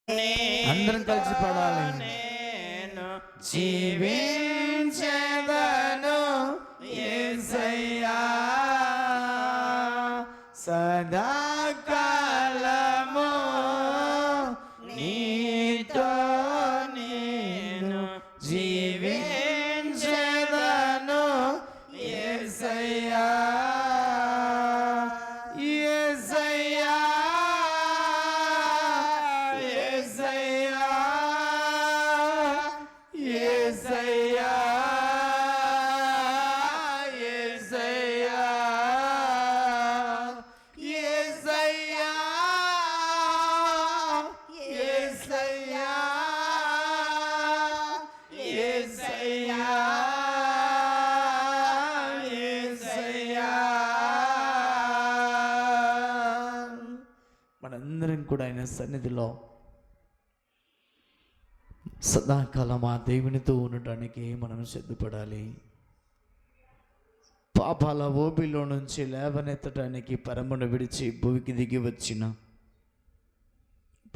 అందరం కలిసి పాడాలి. నేను జీవించెదను యేసయ్యా సదాకాలము నీతో నేను జీవించెదను యేసయ్యా యేసయ్యా యేసయ్యా యేసయ్యా యేసయ్యా యేసయ్యా యేసయ్యా యేసయ్యా యేసయ్యా. మనందరం కూడా ఆయన సన్నిధిలో సదాకాలం ఆ దేవునితో ఉండటానికి మనం సిద్ధపడాలి. పాపాల ఓబిలో నుంచి లేవనెత్తడానికి పరమును విడిచి భూమికి దిగి వచ్చిన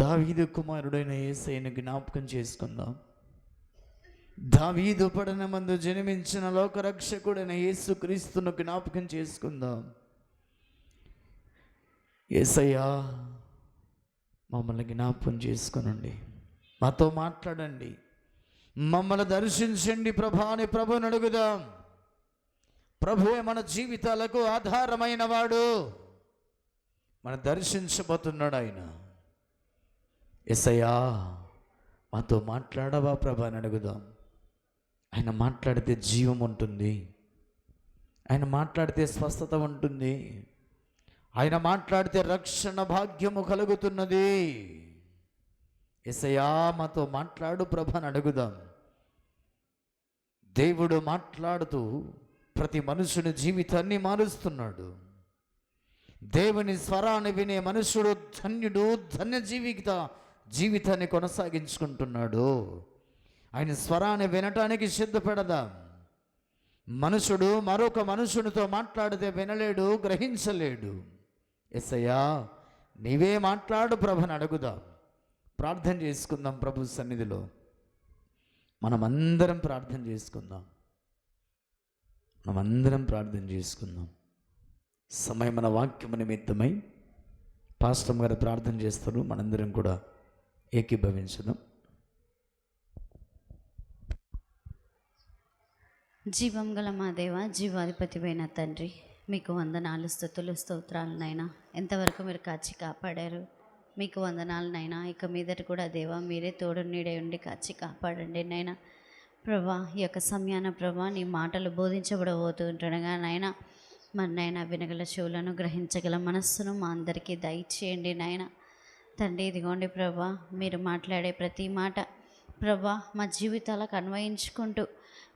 దావీదు కుమారుడైన యేసయ్యను జ్ఞాపకం చేసుకుందాం. దావీదు పట్టణమందు జన్మించిన లోకరక్షకుడైన యేసుక్రీస్తును జ్ఞాపకం చేసుకుందాం. యేసయ్యా మమ్మల్ని జ్ఞాపకం చేసుకునండి, మాతో మాట్లాడండి, మమ్మల్ని దర్శించండి ప్రభా అని ప్రభువుని అడుగుదాం. ప్రభువే మన జీవితాలకు ఆధారమైన వాడు, మన దర్శించబోతున్నాడు ఆయన. యేసయ్యా మాతో మాట్లాడవా ప్రభా అని అడుగుదాం. ఆయన మాట్లాడితే జీవం ఉంటుంది, ఆయన మాట్లాడితే స్వస్థత ఉంటుంది, ఆయన మాట్లాడితే రక్షణ భాగ్యము కలుగుతున్నది. యేసయ్యా మాతో మాట్లాడు ప్రభా అని అడుగుదాం. దేవుడు మాట్లాడుతూ ప్రతి మనుషుని జీవితాన్ని మారుస్తున్నాడు. దేవుని స్వరాన్ని వినే మనుషుడు ధన్యుడు, ధన్య జీవితాన్ని కొనసాగించుకుంటున్నాడు. ఆయన స్వరాన్ని వినటానికి సిద్ధపడదాం. మనుషుడు మరొక మనుషునితో మాట్లాడితే వినలేడు, గ్రహించలేడు. యేసయ్యా నీవే మాట్లాడు ప్రభుని అడుగుదాం. ప్రార్థన చేసుకుందాం ప్రభు సన్నిధిలో. మనమందరం ప్రార్థన చేసుకుందాం, మనమందరం ప్రార్థన చేసుకుందాం. సమయం మన వాక్యము నిమిత్తమై పాస్టర్ గారు ప్రార్థన చేస్తారు, మనందరం కూడా ఏకీభవించుదాం. జీవం గల మా దేవ, జీవాధిపతివైన తండ్రి, మీకు వందనాలు, స్తుతులు, స్తోత్రాలు నైనా. ఎంతవరకు మీరు కాచి కాపాడారు, మీకు వందనాలు నైనా. ఇక మీదట కూడా దేవా మీరే తోడు నీడై ఉండి కాచి కాపాడండి నైనా. ప్రభా ఈ యొక్క సమయాన ప్రభా నీ మాటలు బోధించబడబోతూ ఉంటుండగా నైనా, మరి నైనా వినగల చెవులను, గ్రహించగల మనస్సును మా అందరికీ దయచేయండి నాయన. తండ్రి ఇదిగోండి ప్రభా, మీరు మాట్లాడే ప్రతి మాట ప్రభా మా జీవితాలకు అన్వయించుకుంటూ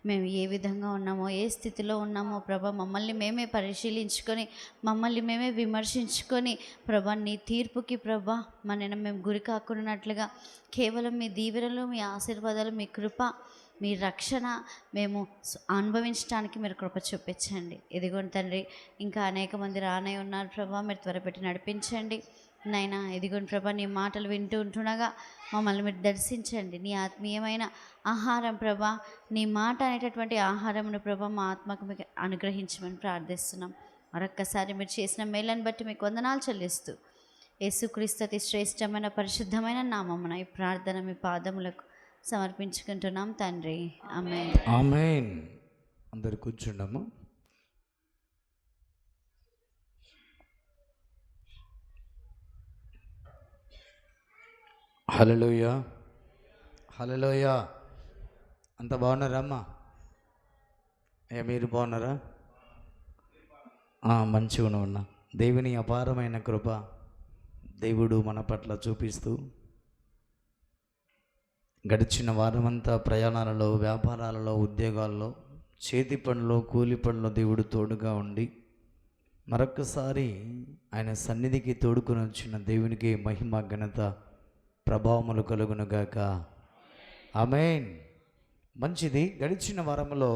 మేము ఏ విధంగా ఉన్నామో, ఏ స్థితిలో ఉన్నామో ప్రభా మమ్మల్ని మేమే పరిశీలించుకొని, మమ్మల్ని మేమే విమర్శించుకొని ప్రభా నీ తీర్పుకి ప్రభా మనని మేము గురి కాకున్నట్లుగా కేవలం మీ దీవెనలు, మీ ఆశీర్వాదాలు, మీ కృప, మీ రక్షణ మేము అనుభవించడానికి మీరు కృప చూపించండి. ఇదిగోండి తండ్రి, ఇంకా అనేక మంది రానే ఉన్నారు ప్రభా, మీరు త్వరపెట్టి నడిపించండి నైనా. ఇదిగోండి ప్రభా నీ మాటలు వింటూ ఉంటుండగా మమ్మల్ని మీరు దర్శించండి. నీ ఆత్మీయమైన ఆహారం ప్రభా, నీ మాట అనేటటువంటి ఆహారమును ప్రభా మా ఆత్మకు మీకు అనుగ్రహించమని ప్రార్థిస్తున్నాం. మరొక్కసారి మీరు చేసిన మేలను బట్టి మీకు వందనాలు చెల్లిస్తూ యేసుక్రీస్తు అతి శ్రేష్టమైన పరిశుద్ధమైన నామమున ఈ ప్రార్థన మీ పాదములకు సమర్పించుకుంటున్నాం తండ్రి. ఆమేన్. ఆమేన్. అందరు కూర్చుండము. హల్లెలూయా, హల్లెలూయా. అంత బాగున్నారా అమ్మా? మీరు బాగున్నారా? మంచిగా ఉన్నా. దేవుని అపారమైన కృప దేవుడు మన పట్ల చూపిస్తూ గడిచిన వారమంతా ప్రయాణాలలో, వ్యాపారాలలో, ఉద్యోగాల్లో, చేతి పనులు, కూలి పనులు దేవుడు తోడుగా ఉండి మరొక్కసారి ఆయన సన్నిధికి తోడుకొని వచ్చిన దేవునికి మహిమ, ఘనత, ప్రభావములు కలుగునుగాక. ఆమేన్. మంచిది. గడిచిన వారంలో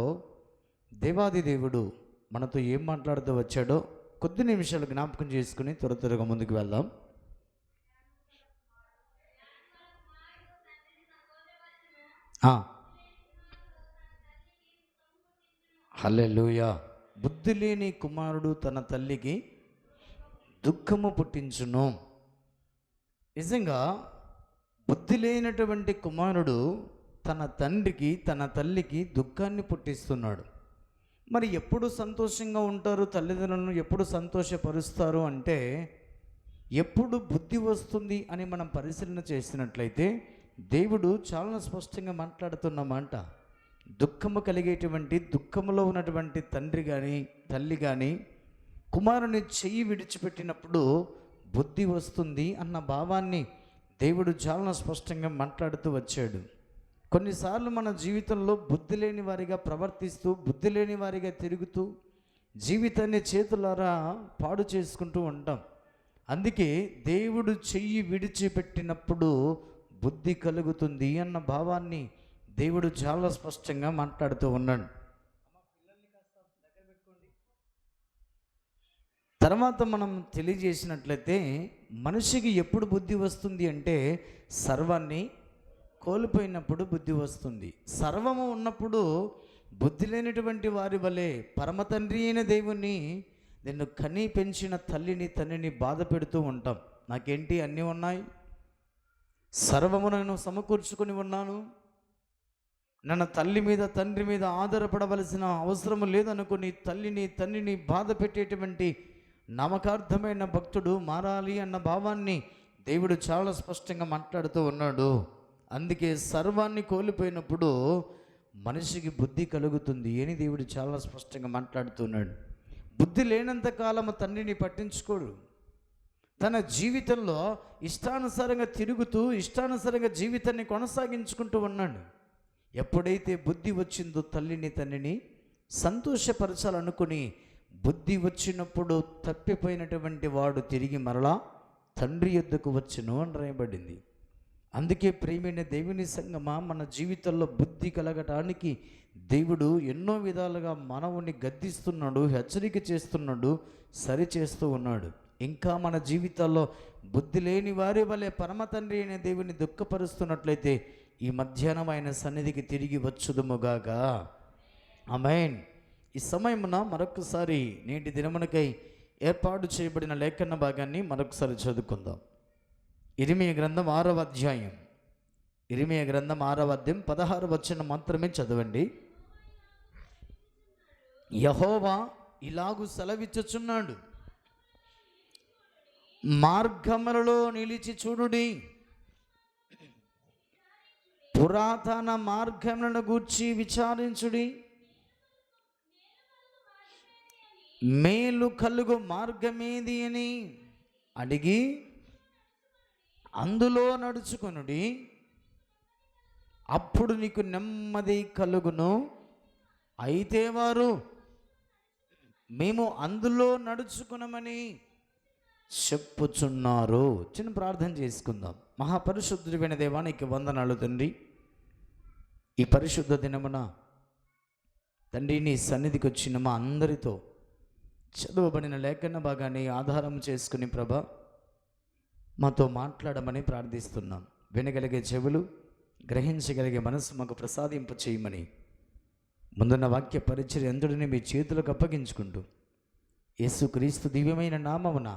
దేవాది దేవుడు మనతో ఏం మాట్లాడుతూ వచ్చాడో కొద్ది నిమిషాలు జ్ఞాపకం చేసుకుని త్వరగా ముందుకు వెళ్దాం. హల్లెలూయా. బుద్ధి లేని కుమారుడు తన తల్లికి దుఃఖము పుట్టించును. నిజంగా బుద్ధి లేనటువంటి కుమారుడు తన తండ్రికి తన తల్లికి దుఃఖాన్ని పుట్టిస్తున్నాడు. మరి ఎప్పుడు సంతోషంగా ఉంటారు తల్లిదండ్రులను ఎప్పుడు సంతోషపరుస్తారు అంటే, ఎప్పుడు బుద్ధి వస్తుంది అని మనం పరిశీలన చేసినట్లయితే దేవుడు చాలా స్పష్టంగా మాట్లాడుతున్న మాట, దుఃఖము కలిగేటువంటి దుఃఖములో ఉన్నటువంటి తండ్రి కానీ తల్లి కానీ కుమారుని చెయ్యి విడిచిపెట్టినప్పుడు బుద్ధి వస్తుంది అన్న భావాన్ని దేవుడు చాలా స్పష్టంగా మాట్లాడుతూ వచ్చాడు. కొన్నిసార్లు మన జీవితంలో బుద్ధి లేని వారిగా ప్రవర్తిస్తూ బుద్ధి లేని వారిగా తిరుగుతూ జీవితాన్ని చేతులారా పాడు చేసుకుంటూ ఉంటాం. అందుకే దేవుడు చెయ్యి విడిచిపెట్టినప్పుడు బుద్ధి కలుగుతుంది అన్న భావాన్ని దేవుడు చాలా స్పష్టంగా మాట్లాడుతూ ఉన్నాడు. తర్వాత మనం తెలియజేసినట్లయితే మనిషికి ఎప్పుడు బుద్ధి వస్తుంది అంటే సర్వాన్ని కోల్పోయినప్పుడు బుద్ధి వస్తుంది. సర్వము ఉన్నప్పుడు బుద్ధి లేనటువంటి వారి వలె పరమ తండ్రి అయిన దేవుణ్ణి, నిన్ను కని పెంచిన తల్లిని తండ్రిని బాధ పెడుతూ ఉంటాం. నాకేంటి అన్నీ ఉన్నాయి, సర్వము నేను సమకూర్చుకొని ఉన్నాను, నన్ను తల్లి మీద తండ్రి మీద ఆధారపడవలసిన అవసరం లేదనుకుని తల్లిని తండ్రిని బాధ పెట్టేటువంటి నామకార్థమైన భక్తుడు మారాలి అన్న భావాన్ని దేవుడు చాలా స్పష్టంగా మాట్లాడుతూ ఉన్నాడు. అందుకే సర్వాన్ని కోల్పోయినప్పుడు మనిషికి బుద్ధి కలుగుతుంది అని దేవుడు చాలా స్పష్టంగా మాట్లాడుతున్నాడు. బుద్ధి లేనంత కాలము తండ్రిని పట్టించుకోడు. తన జీవితంలో ఇష్టానుసారంగా తిరుగుతూ ఇష్టానుసారంగా జీవితాన్ని కొనసాగించుకుంటూ ఉన్నాడు. ఎప్పుడైతే బుద్ధి వచ్చిందో తల్లిని తండ్రిని సంతోషపరచాలనుకుని బుద్ధి వచ్చినప్పుడు తప్పిపోయినటువంటి వాడు తిరిగి మరలా తండ్రి యొద్దకు వచ్చును అని రాయబడింది. అందుకే ప్రియమైన దేవుని సంగమా, మన జీవితంలో బుద్ధి కలగటానికి దేవుడు ఎన్నో విధాలుగా మనవుని గద్దిస్తున్నాడు, హెచ్చరిక చేస్తున్నాడు, సరి చేస్తూ ఉన్నాడు. ఇంకా మన జీవితాల్లో బుద్ధి లేని వారి వలె పరమ తండ్రి అయిన దేవుని దుఃఖపరుస్తున్నట్లయితే ఈ మధ్యాహ్నం ఆయన సన్నిధికి తిరిగి వచ్చుదుముగాక. ఆమేన్. ఈ సమయమున మరొకసారి నేటి దినమునకై ఏర్పాటు చేయబడిన లేఖన భాగాన్ని మరొకసారి చదువుకుందాం. ఇర్మీయా గ్రంథం 6వ అధ్యాయం, ఇర్మీయా గ్రంథం 6వ అధ్యాయం 16వ వచనం మాత్రమే చదవండి. యెహోవా ఇలాగు సెలవిచ్చుచున్నాడు, మార్గములలో నిలిచి చూడుడి, పురాతన మార్గములను గూర్చి విచారించుడి, మేలు కలుగు మార్గమేది అని అడిగి అందులో నడుచుకొనుడి, అప్పుడు నీకు నెమ్మది కలుగును. అయితే వారు మేము అందులో నడుచుకున్నామని చెప్పుచున్నారు. చిన్న ప్రార్థన చేసుకుందాం. మహాపరిశుద్ధుడైన దేవా, నీకు వందనాలు తండ్రి. ఈ పరిశుద్ధ దినమున తండ్రి నీ సన్నిధికి వచ్చిన మా అందరితో చదువబడిన లేఖన భాగాన్ని ఆధారం చేసుకుని ప్రభా మాతో మాట్లాడమని ప్రార్థిస్తున్నాం. వినగలిగే చెవులు, గ్రహించగలిగే మనసు మాకు ప్రసాదింప చేయమని ముందున్న వాక్య పరిచర్య అందరినీ మీ చేతులకు అప్పగించుకుంటూ యేసుక్రీస్తు దివ్యమైన నామమున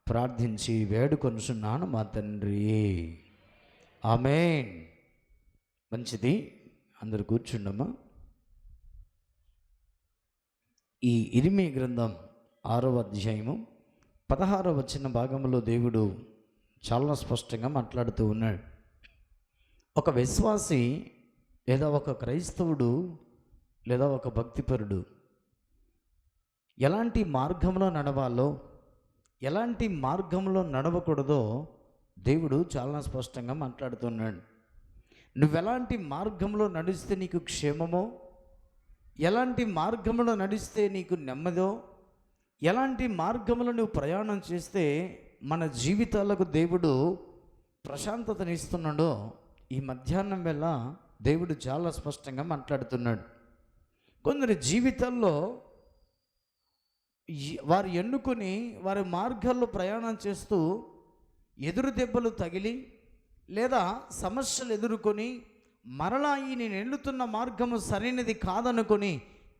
ప్రార్థించి వేడుకొనుచున్నాను మా తండ్రి. ఆమేన్. మంచిది, అందరు కూర్చుండమ్మా. ఈ ఇర్మీయా గ్రంథం 6వ అధ్యాయము 16వ వచన భాగంలో దేవుడు చాలా స్పష్టంగా మాట్లాడుతూ ఉన్నాడు. ఒక విశ్వాసి లేదా ఒక క్రైస్తవుడు లేదా ఒక భక్తిపరుడు ఎలాంటి మార్గంలో నడవాలో, ఎలాంటి మార్గంలో నడవకూడదో దేవుడు చాలా స్పష్టంగా మాట్లాడుతున్నాడు. నువ్వెలాంటి మార్గంలో నడిస్తే నీకు క్షేమమో, ఎలాంటి మార్గంలో నడిస్తే నీకు నెమ్మదో, ఎలాంటి మార్గంలో నువ్వు ప్రయాణం చేస్తే మన జీవితాలకు దేవుడు ప్రశాంతతనిస్తున్నాడో ఈ మధ్యాహ్నం వేళ దేవుడు చాలా స్పష్టంగా మాట్లాడుతున్నాడు. కొందరి జీవితాల్లో వారు ఎన్నుకొని వారి మార్గాల్లో ప్రయాణం చేస్తూ ఎదురు దెబ్బలు తగిలి లేదా సమస్యలు ఎదుర్కొని మరలా ఈ నేను వెళ్తున్న మార్గము సరైనది కాదనుకొని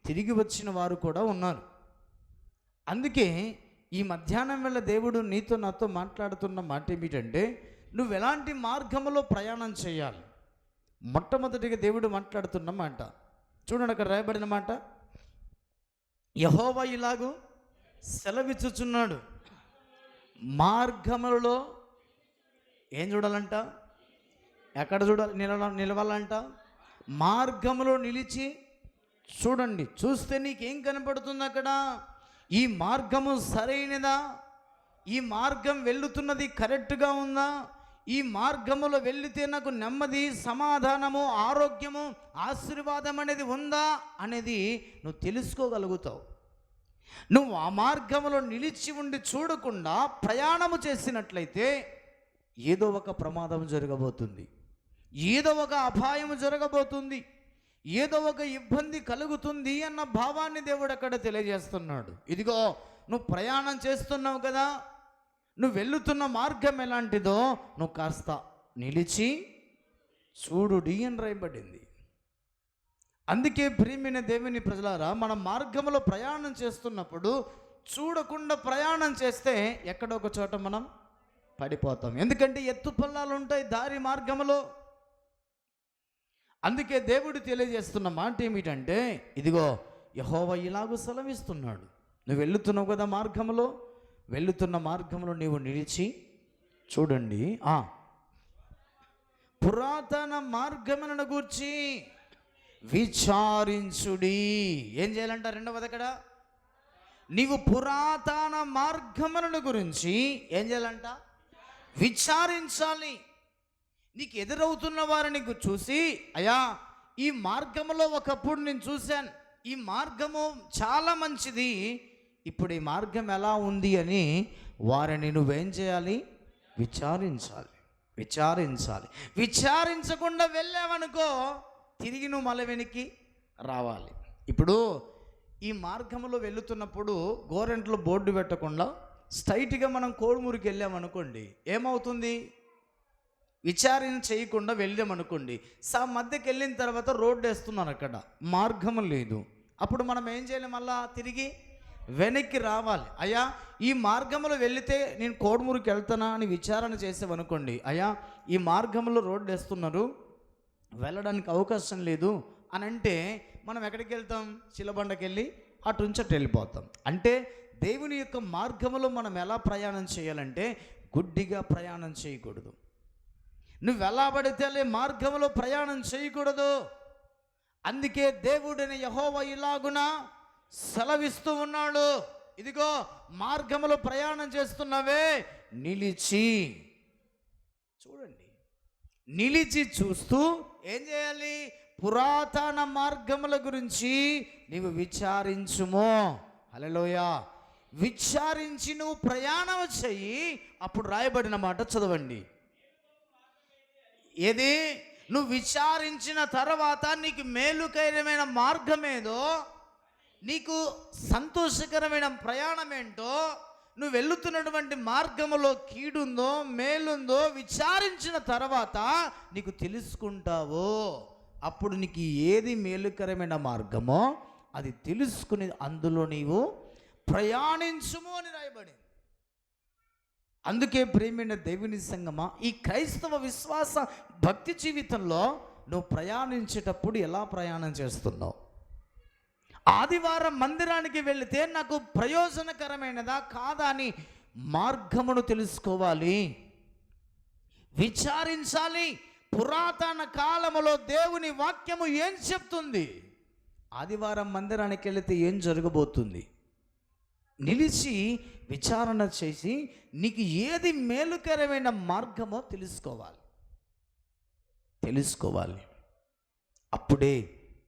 తిరిగి వచ్చిన వారు కూడా ఉన్నారు. అందుకే ఈ మధ్యాహ్నం వేళ దేవుడు నీతో నాతో మాట్లాడుతున్న మాట ఏమిటంటే, నువ్వు ఎలాంటి మార్గములో ప్రయాణం చేయాలి. మొట్టమొదటిగా దేవుడు మాట్లాడుతున్న మాట చూడండి, అక్కడ రాయబడిన మాట, యెహోవా ఇలాగు సెలవిచ్చుచున్నాడు, మార్గములలో ఏం చూడాలంట, ఎక్కడ చూడాలి, నిలవాలంట, మార్గములో నిలిచి చూడండి. చూస్తే నీకేం కనపడుతుంది అక్కడ? ఈ మార్గము సరైనదా? ఈ మార్గం వెళ్తున్నది కరెక్ట్గా ఉందా? ఈ మార్గములో వెళితే నాకు నెమ్మది, సమాధానము, ఆరోగ్యము, ఆశీర్వాదం అనేది ఉందా అనేది నువ్వు తెలుసుకోగలుగుతావు. నువ్వు ఆ మార్గములో నిలిచి ఉండి చూడకుండా ప్రయాణము చేసినట్లయితే ఏదో ఒక ప్రమాదం జరగబోతుంది, ఏదో ఒక అపాయం జరగబోతుంది, ఏదో ఒక ఇబ్బంది కలుగుతుంది అన్న భావాన్ని దేవుడు అక్కడ తెలియజేస్తున్నాడు. ఇదిగో నువ్వు ప్రయాణం చేస్తున్నావు కదా, నువ్వు వెళుతున్న మార్గం ఎలాంటిదో నువ్వు కాస్త నిలిచి చూడుడి అని రాయబడింది. అందుకే ప్రియమైన దేవుని ప్రజలారా, మన మార్గంలో ప్రయాణం చేస్తున్నప్పుడు చూడకుండా ప్రయాణం చేస్తే ఎక్కడో ఒక చోట మనం పడిపోతాం. ఎందుకంటే ఎత్తు పల్లాలు ఉంటాయి దారి మార్గంలో. అందుకే దేవుడు తెలియజేస్తున్న మాట ఏమిటంటే, ఇదిగో యెహోవా ఇలాగూ సెలవిస్తున్నాడు, నువ్వు వెళుతున్నావు కదా మార్గంలో, వెళుతున్న మార్గంలో నీవు నిలిచి చూడండి. పురాతన మార్గములను గూర్చి విచారించుడి. ఏం చేయాలంట? రెండవది అక్కడ, నీవు పురాతన మార్గములను గురించి ఏం చేయాలంట? విచారించాలి. నీకు ఎదురవుతున్న వారిని చూసి, అయ్యా ఈ మార్గములో ఒకప్పుడు నేను చూశాను, ఈ మార్గము చాలా మంచిది, ఇప్పుడు ఈ మార్గం ఎలా ఉంది అని వారిని నువ్వేం చేయాలి? విచారించాలి. విచారించాలి. విచారించకుండా వెళ్ళావనుకో తిరిగి నువ్వు మళ్ళీ వెనక్కి రావాలి. ఇప్పుడు ఈ మార్గంలో వెళుతున్నప్పుడు గోరెంట్లో బోర్డు పెట్టకుండా స్ట్రైట్గా మనం కోడుమూరికి వెళ్ళామనుకోండి, ఏమవుతుంది? విచారణ చేయకుండా వెళ్ళామనుకోండి, మధ్యకి వెళ్ళిన తర్వాత రోడ్డు వేస్తున్నారు, అక్కడ మార్గం లేదు. అప్పుడు మనం ఏం చేయాలి? మళ్ళా తిరిగి వెనక్కి రావాలి. అయ్యా ఈ మార్గంలో వెళితే నేను కోడుమూరికి వెళ్తానా అని విచారణ చేసామనుకోండి, అయ్యా ఈ మార్గంలో రోడ్డు వేస్తున్నారు, వెళ్ళడానికి అవకాశం లేదు అని అంటే మనం ఎక్కడికి వెళ్తాం? చిలబండకి వెళ్ళి అటు నుంచి అటు వెళ్ళిపోతాం. అంటే దేవుని యొక్క మార్గంలో మనం ఎలా ప్రయాణం చేయాలంటే గుడ్డిగా ప్రయాణం చేయకూడదు. నువ్వు ఎలా పడితే మార్గంలో ప్రయాణం చేయకూడదు. అందుకే దేవుడిని యెహోవా ఇలాగున సెలవిస్తూ ఉన్నాడు, ఇదిగో మార్గంలో ప్రయాణం చేస్తున్నావే, నిలిచి చూడండి. నిలిచి చూస్తూ ఏం చేయాలి? పురాతన మార్గముల గురించి నీవు విచారించుము. హల్లెలూయా. విచారించి నువ్వు ప్రయాణం చెయ్యి. అప్పుడు రాయబడిన మాట చదవండి. ఏది? నువ్వు విచారించిన తర్వాత నీకు మేలుకరమైన మార్గం ఏదో, నీకు సంతోషకరమైన ప్రయాణం ఏంటో, నువ్వు వెళుతున్నటువంటి మార్గములో కీడుందో మేలుందో విచారించిన తర్వాత నీకు తెలుసుకుంటావు. అప్పుడు నీకు ఏది మేలుకరమైన మార్గమో అది తెలుసుకుని అందులో నీవు ప్రయాణించుము అని రాయబడింది. అందుకే ప్రియమైన దేవుని సంగమా, ఈ క్రైస్తవ విశ్వాస భక్తి జీవితంలో నువ్వు ప్రయాణించేటప్పుడు ఎలా ప్రయాణం చేస్తున్నావు? ఆదివారం మందిరానికి వెళితే నాకు ప్రయోజనకరమైనదా కాదా అని మార్గమును తెలుసుకోవాలి, విచారించాలి. పురాతన కాలములో దేవుని వాక్యము ఏం చెప్తుంది? ఆదివారం మందిరానికి వెళితే ఏం జరగబోతుంది? నిలిచి విచారణ చేసి నీకు ఏది మేలుకరమైన మార్గమో తెలుసుకోవాలి. అప్పుడే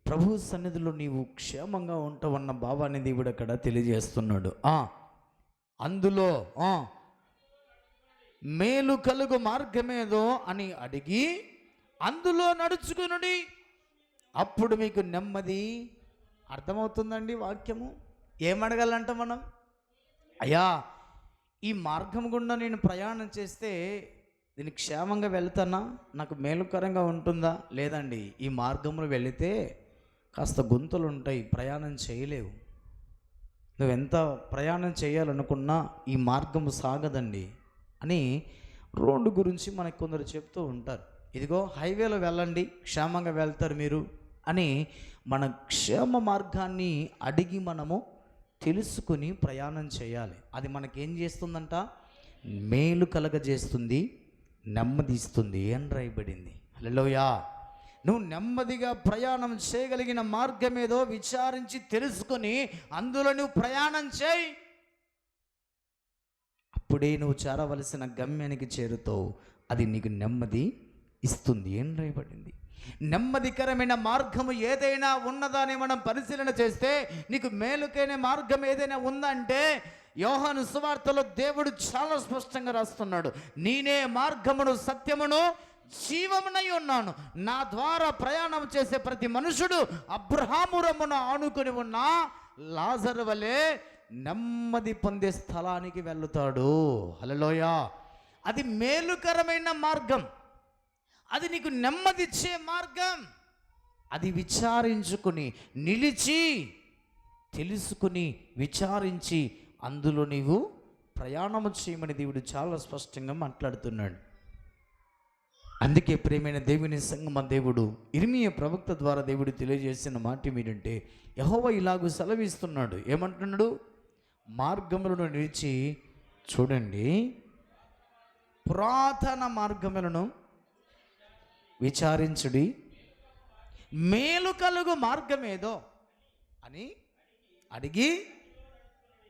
ప్రభు సన్నిధిలో నీవు క్షేమంగా ఉంటావన్న భావాన్ని దేవుడు అక్కడ తెలియజేస్తున్నాడు. అందులో మేలు కలుగు మార్గమేదో అని అడిగి అందులో నడుచుకునుడి, అప్పుడు మీకు నెమ్మది. అర్థమవుతుందండి వాక్యము? ఏమడగాలంట మనం? అయ్యా ఈ మార్గం గుండా నేను ప్రయాణం చేస్తే దీనికి క్షేమంగా వెళ్తానా, నాకు మేలుకరంగా ఉంటుందా? లేదండి. ఈ మార్గంలో వెళితే కాస్త గుంతలు ఉంటాయి, ప్రయాణం చేయలేవు. నువ్వెంత ప్రయాణం చేయాలనుకున్నా ఈ మార్గం సాగదండి అని రోడ్డు గురించి మనకు కొందరు చెప్తూ ఉంటారు. ఇదిగో హైవేలో వెళ్ళండి, క్షేమంగా వెళ్తారు మీరు అని మన క్షేమ మార్గాన్ని అడిగి మనము తెలుసుకుని ప్రయాణం చేయాలి. అది మనకేం చేస్తుందంట? మేలు కలగజేస్తుంది, నెమ్మదిస్తుంది అని రాయబడింది. హల్లెలూయా. నువ్వు నెమ్మదిగా ప్రయాణం చేయగలిగిన మార్గం ఏదో విచారించి తెలుసుకొని అందులో నువ్వు ప్రయాణం చేయి. అప్పుడే నువ్వు చేరవలసిన గమ్యానికి చేరుతావు. అది నీకు నెమ్మది ఇస్తుంది అని రాయబడింది. నెమ్మదికరమైన మార్గము ఏదైనా ఉన్నదాన్ని మనం పరిశీలన చేస్తే నీకు మేలుకైన మార్గం ఏదైనా ఉందంటే యోహాను సువార్తలో దేవుడు చాలా స్పష్టంగా రాస్తున్నాడు, నేనే మార్గమును సత్యమును జీవమునై ఉన్నాను. నా ద్వారా ప్రయాణం చేసే ప్రతి మనుషుడు అబ్రహాము రొమ్మున ఆనుకొని ఉన్న లాజరు వలె నెమ్మది పొందే స్థలానికి వెళ్తాడు. హల్లెలూయా. అది మేలుకరమైన మార్గం, అది నీకు నెమ్మదిచ్చే మార్గం. అది విచారించుకుని నిలిచి తెలుసుకుని విచారించి అందులో నీవు ప్రయాణము చేయమని దేవుడు చాలా స్పష్టంగా మాట్లాడుతున్నాడు. అందుకే ప్రియమైన దేవుని సంగమ దేవుడు ఇర్మీయా ప్రవక్త ద్వారా దేవుడు తెలియజేసిన మాట ఏమిటంటే, యెహోవా ఇలాగూ సెలవిస్తున్నాడు. ఏమంటున్నాడు? మార్గములను నిలిచి చూడండి, పురాతన మార్గములను విచారించుడి, మేలు కలుగు మార్గమేదో అని అడిగి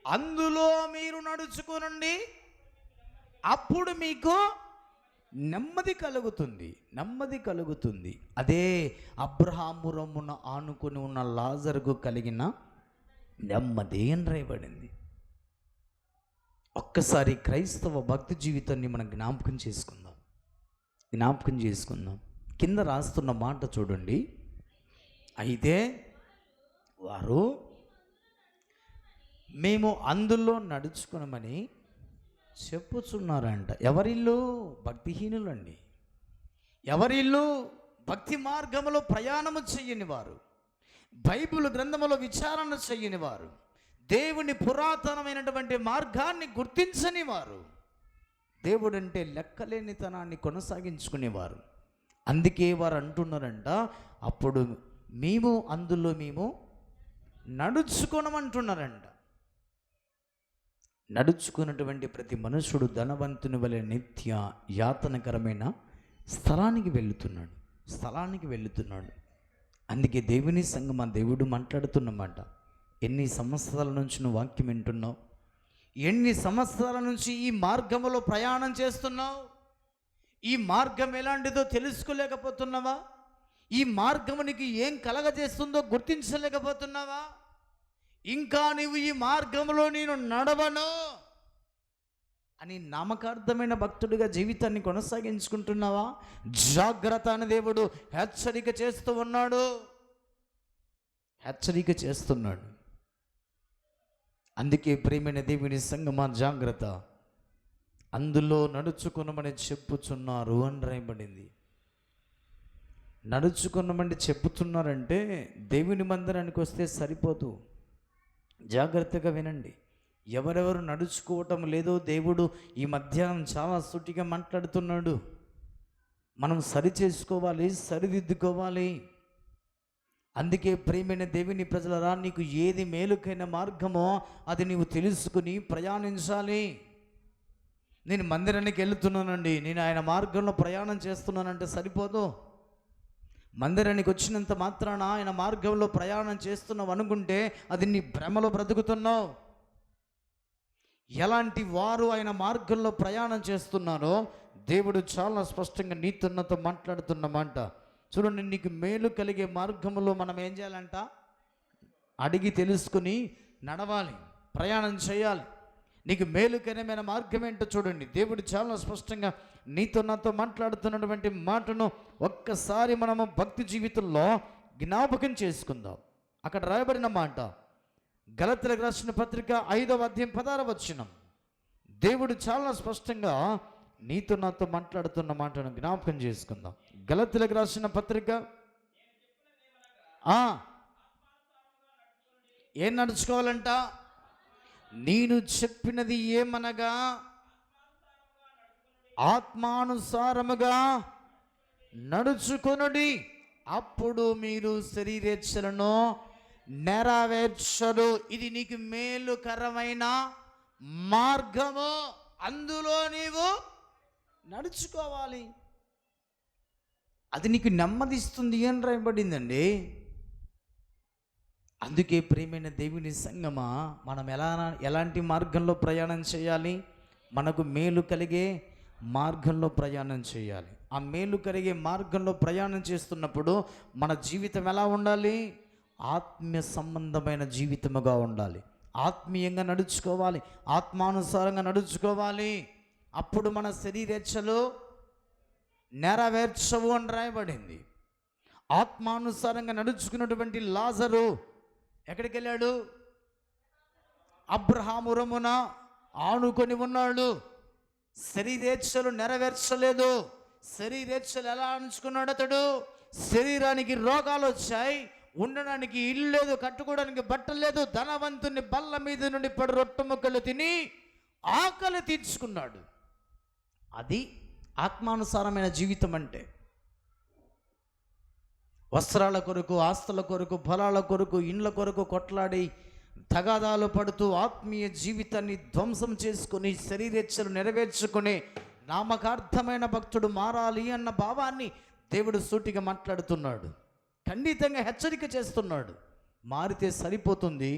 అందులో మీరు నడుచుకునండి, అప్పుడు మీకు నెమ్మది కలుగుతుంది. నెమ్మది కలుగుతుంది. అదే అబ్రహాము రొమ్మున ఆనుకొని ఉన్న లాజరుకు కలిగిన నెమ్మది అని రాయబడింది. ఒక్కసారి క్రైస్తవ భక్తి జీవితాన్ని మనం జ్ఞాపకం చేసుకుందాం. కింద రాస్తున్న మాట చూడండి. అయితే వారు మేము అందులో నడుచుకున్నామని చెప్పుచున్నారంట. ఎవరిల్లు? భక్తిహీనులండి. ఎవరిల్లు? భక్తి మార్గములో ప్రయాణము చెయ్యని వారు, బైబిల్ గ్రంథములో విచారణ చెయ్యని వారు, దేవుని పురాతనమైనటువంటి మార్గాన్ని గుర్తించని వారు, దేవుడంటే లెక్కలేనితనాన్ని కొనసాగించుకునేవారు. అందుకే వారు అంటున్నారంట, అప్పుడు మేము అందులో నడుచుకోనమంటున్నారంట. నడుచుకున్నటువంటి ప్రతి మనుషుడు ధనవంతుని వలె నిత్య యాతనకరమైన స్థలానికి వెళుతున్నాడు. అందుకే దేవుని సంగమా దేవుడు మాట్లాడుతున్నమాట. ఎన్ని సంవత్సరాల నుంచి నువ్వు వాక్యం వింటున్నావు? ఎన్ని సంవత్సరాల నుంచి ఈ మార్గంలో ప్రయాణం చేస్తున్నావు? ఈ మార్గం ఎలాంటిదో తెలుసుకోలేకపోతున్నావా? ఈ మార్గము నీకు ఏం కలగజేస్తుందో గుర్తించలేకపోతున్నావా? ఇంకా నీవు ఈ మార్గంలో నేను నడవను అని నామకార్థమైన భక్తుడిగా జీవితాన్ని కొనసాగించుకుంటున్నావా? జాగ్రత్త అని దేవుడు హెచ్చరిక చేస్తున్నాడు. అందుకే ప్రియమైన దేవుని సంగమా జాగ్రత్త, అందులో నడుచుకున్నామని చెప్పుచున్నారు అని రాయబడింది. నడుచుకున్నామని చెప్పుతున్నారంటే దేవుని మందిరానికి వస్తే సరిపోదు. జాగ్రత్తగా వినండి. ఎవరెవరు నడుచుకోవటం లేదో దేవుడు ఈ మధ్యాహ్నం చాలా సూటిగా మాట్లాడుతున్నాడు. మనం సరిచేసుకోవాలి, సరిదిద్దుకోవాలి. అందుకే ప్రియమైన దేవుని ప్రజలరా, నీకు ఏది మేలుకైన మార్గమో అది నీవు తెలుసుకుని ప్రయాణించాలి. నేను మందిరానికి వెళుతున్నానండి, నేను ఆయన మార్గంలో ప్రయాణం చేస్తున్నానంటే సరిపోదు. మందిరానికి వచ్చినంత మాత్రాన ఆయన మార్గంలో ప్రయాణం చేస్తున్నావు అనుకుంటే అది నీ భ్రమలో బ్రతుకుతున్నావు. ఎలాంటి వారు ఆయన మార్గంలో ప్రయాణం చేస్తున్నారో దేవుడు చాలా స్పష్టంగా నీతున్నతో మాట్లాడుతున్న మాట చూడండి. నీకు మేలు కలిగే మార్గంలో మనం ఏం చేయాలంట? అడిగి తెలుసుకుని నడవాలి, ప్రయాణం చేయాలి. నీకు మేలుకరమైన మార్గం ఏంటో చూడండి. దేవుడు చాలా స్పష్టంగా నీతో నాతో మాట్లాడుతున్నటువంటి మాటను ఒక్కసారి మనము భక్తి జీవితంలో జ్ఞాపకం చేసుకుందాం. అక్కడ రాయబడిన మాట గలతీయులకు రాసిన పత్రిక 5వ అధ్యాయం 16వ వచనం. దేవుడు చాలా స్పష్టంగా నీతో నాతో మాట్లాడుతున్న మాటను జ్ఞాపకం చేసుకుందాం. గలతీయులకు రాసిన పత్రిక ఏం నడుచుకోవాలంట? నేను చెప్పినది ఏమనగా ఆత్మానుసారముగా నడుచుకొనుడి, అప్పుడు మీరు శరీరేచ్ఛలను నెరవేర్చరు. ఇది నీకు మేలుకరమైన మార్గము, అందులో నీవు నడుచుకోవాలి. అది నీకు నెమ్మదిస్తుంది అని రాయబడిందండి. అందుకే ప్రియమైన దేవుని సంగమా, మనం ఎలాంటి మార్గంలో ప్రయాణం చేయాలి? మనకు మేలు కలిగే మార్గంలో ప్రయాణం చేయాలి. ఆ మేలు కలిగే మార్గంలో ప్రయాణం చేస్తున్నప్పుడు మన జీవితం ఎలా ఉండాలి? ఆత్మీయ సంబంధమైన జీవితముగా ఉండాలి. ఆత్మీయంగా నడుచుకోవాలి, ఆత్మానుసారంగా నడుచుకోవాలి. అప్పుడు మన శరీరేచ్ఛలు నెరవేర్చవు అని రాయబడింది. ఆత్మానుసారంగా నడుచుకున్నటువంటి లాజరు ఎక్కడికి వెళ్ళాడు? అబ్రహాము రొమ్మున ఆనుకొని ఉన్నాడు. శరీరేచ్ఛలు నెరవేర్చలేదు. శరీరేచ్ఛలు ఎలా ఆనుచుకున్నాడు అతడు? శరీరానికి రోగాలు వచ్చాయి, ఉండడానికి ఇల్లు లేదు, కట్టుకోవడానికి బట్టలు లేదు, ధనవంతుని బల్ల మీద నుండి పడి రొట్టె ముక్కలు తిని ఆకలి తీర్చుకున్నాడు. అది ఆత్మానుసారమైన జీవితం అంటే. వస్త్రాల కొరకు, ఆస్తుల కొరకు, ఫలాల కొరకు, ఇండ్ల కొరకు కొట్లాడి తగాదాలు పడుతూ ఆత్మీయ జీవితాన్ని ధ్వంసం చేసుకుని శరీరేచ్ఛలు నెరవేర్చుకుని నామకార్థమైన భక్తుడు మారాలి అన్న భావాన్ని దేవుడు సూటిగా మాట్లాడుతున్నాడు, ఖండితంగా హెచ్చరిక చేస్తున్నాడు. మారితే సరిపోతుంది,